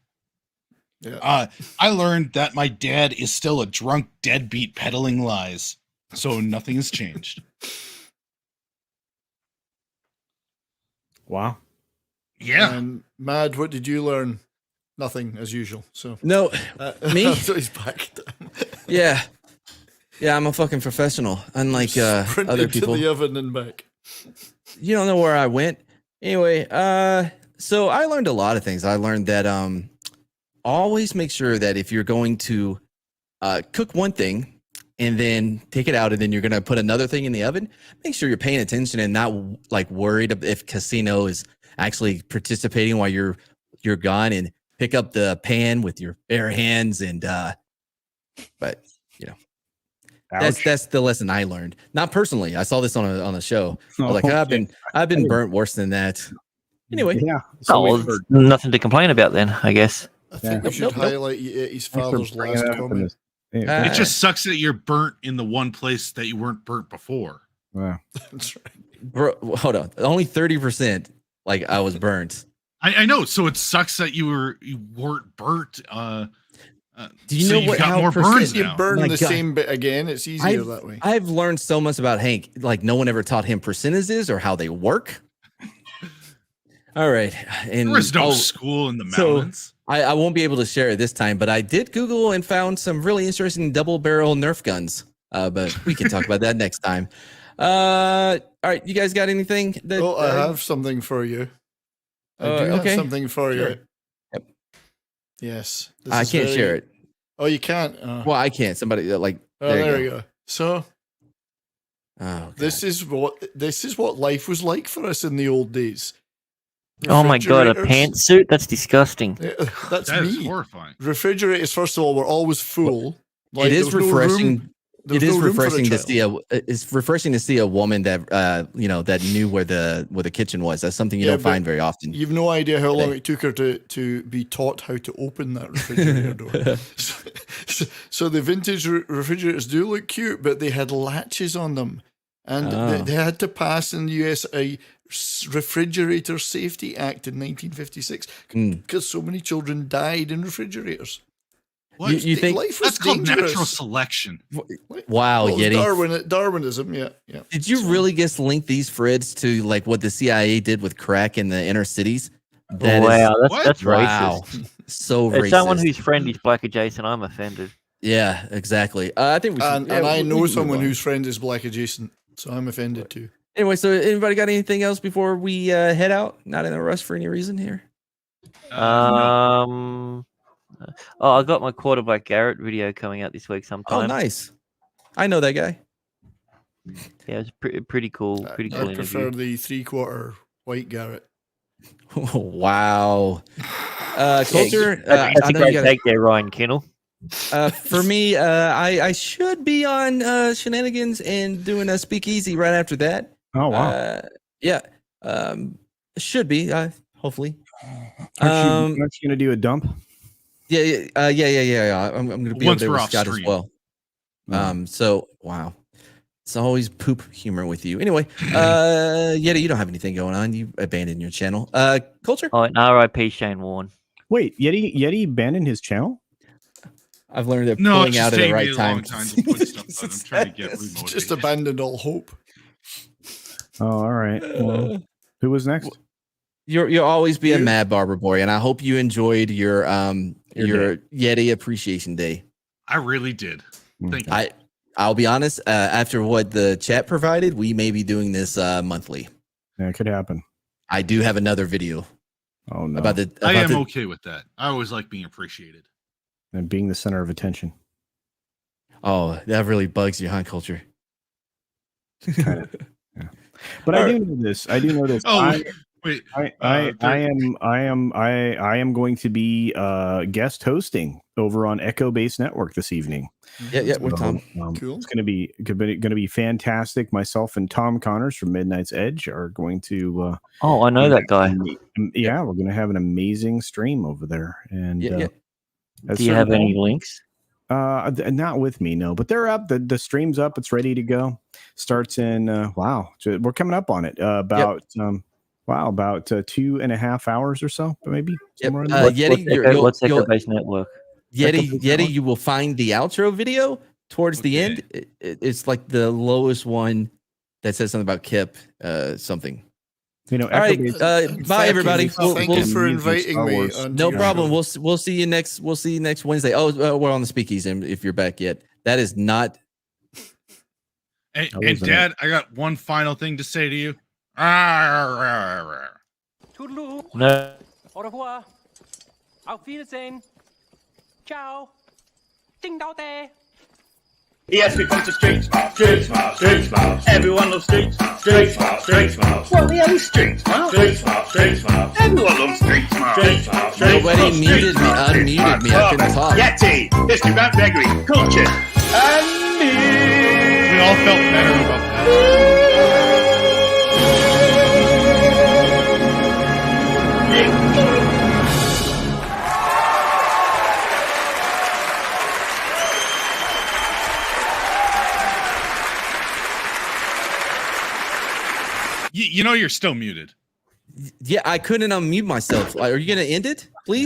Yeah. I learned that my dad is still a drunk deadbeat peddling lies, so nothing has changed. Wow. Yeah. And Mad, what did you learn? Nothing, as usual. So No, me? So he's back. Yeah. Yeah, I'm a fucking professional, unlike Sprinted other to people. the oven and back. You don't know where I went. Anyway, so I learned a lot of things. I learned that always make sure that if you're going to cook one thing and then take it out and then you're going to put another thing in the oven, make sure you're paying attention and not like worried if casino is actually participating while you're gone, and pick up the pan with your bare hands and but that's the lesson I learned. Not personally. I saw this on a show. I was like, I've been burnt worse than that. Anyway. Yeah. So nothing to complain about then, I guess. I think we should highlight his father's last comment. It just sucks that you're burnt in the one place that you weren't burnt before. Yeah. That's right. Bro, hold on. Only 30%. Like I was burnt. I know. So it sucks that you weren't burnt. Do you so know you've what? got How more burns You now. burn My the God. same bit again. It's easier that way. I've learned so much about Hank. Like no one ever taught him percentages or how they work. All right. And There is no school in the mountains. So I won't be able to share it this time, but I did Google and found some really interesting double barrel Nerf guns. But we can talk about that next time. All right. You guys got anything? I have something for you. I do have something for you. Yep. Yes. I can't share it. Oh, you can't? Well, I can't. Somebody like. Oh, there you go. So, God. this is what life was like for us in the old days. Oh my god, a Refrigerators- pantsuit? That's disgusting. Yeah, that's That me. is horrifying. Refrigerators, first of all, were always full. It is there was no refreshing. room- It is refreshing to see it's refreshing to see a woman that that knew where the kitchen was. That's something you don't find very often. You've no idea how long it took her to be taught how to open that refrigerator door. So the vintage refrigerators do look cute, but they had latches on them, and they had to pass in the US a Refrigerator Safety Act in 1956 because so many children died in refrigerators. You think life was that's called dangerous. natural selection? Wow, well, Yeti. Darwinism, yeah. Did you really just link these Freds to like what the CIA did with crack in the inner cities? That's racist. So As racist. someone whose friend is black adjacent, I'm offended. Yeah, exactly. I think we should. And I know someone whose friend is black adjacent, so I'm offended too. Anyway, so anybody got anything else before we head out? Not in a rush for any reason here. Oh, I got my quarterback Garrett video coming out this week sometime. Oh, nice. I know that guy. Yeah, it's pretty cool. Pretty cool I prefer interview. the 3/4 white Garrett. Wow. Culture. That's a great take there, Ryan Kennel. For me, I should be on Shenanigans and doing a speakeasy right after that. Oh wow. Yeah. Should be. Hopefully. Aren't you gonna do a dump? Yeah. I'm gonna be Once there we're with off Scott stream. as well. So wow. It's always poop humor with you. Anyway, Yeti, you don't have anything going on. You abandoned your channel. Culture? Oh, and R.I.P. Shane Warne. Wait, Yeti abandoned his channel? I've learned that No, pulling it's out just at the taking me right a time. long time to put stuff on. I'm trying to get remote. Just abandoned all hope. Oh, all right. Well, who was next? You'll always be a mad barber boy, and I hope you enjoyed your Yeti Appreciation Day. I really did. Thank you. I'll be honest. After what the chat provided, we may be doing this monthly. Yeah, it could happen. I do have another video. Oh no! I am okay with that. I always like being appreciated and being the center of attention. Oh, that really bugs you, huh, Culture? Kind of. Yeah. But I do know this. Oh, wait. I am going to be guest hosting over on Echo Base Network this evening. Yeah, with Tom. Cool. It's going to be fantastic. Myself and Tom Connors from Midnight's Edge are going to. I know that guy. Yeah, we're going to have an amazing stream over there. And do you have any links? Not with me, no. But they're up. The stream's up. It's ready to go. Starts in. Wow, we're coming up on it. About 2.5 hours or so, maybe. Somewhere in there. Yeti, what's Echo Base Network? Yeti, you will find the outro video towards the end. It's like the lowest one that says something about Kip, something. You know, all right. Bye, everybody. Thank you for inviting me. No problem. We'll see you next. We'll see you next Wednesday. Oh, we're on the speakeasy. If you're back yet, that is not. And Dad, I got one final thing to say to you. Toodaloo. No. Au revoir. Auf Wiedersehen. Ciao. Ding dao day. Yes, we come to Street Smahtz, Street Smahtz, Street Smahtz. Everyone loves Street Smahtz, Street Smahtz, Street Smahtz. Well, yeah, we Street Smahtz, Street Smahtz, Street Smahtz. Everyone loves Street Smahtz, Street Smahtz, Street Smahtz. Nobody unmuted me. I couldn't talk. Yeti, Mr. Grant Gregory, Culture, and me. We all felt better about that. You know you're still muted. Yeah, I couldn't unmute myself. Are you going to end it, please?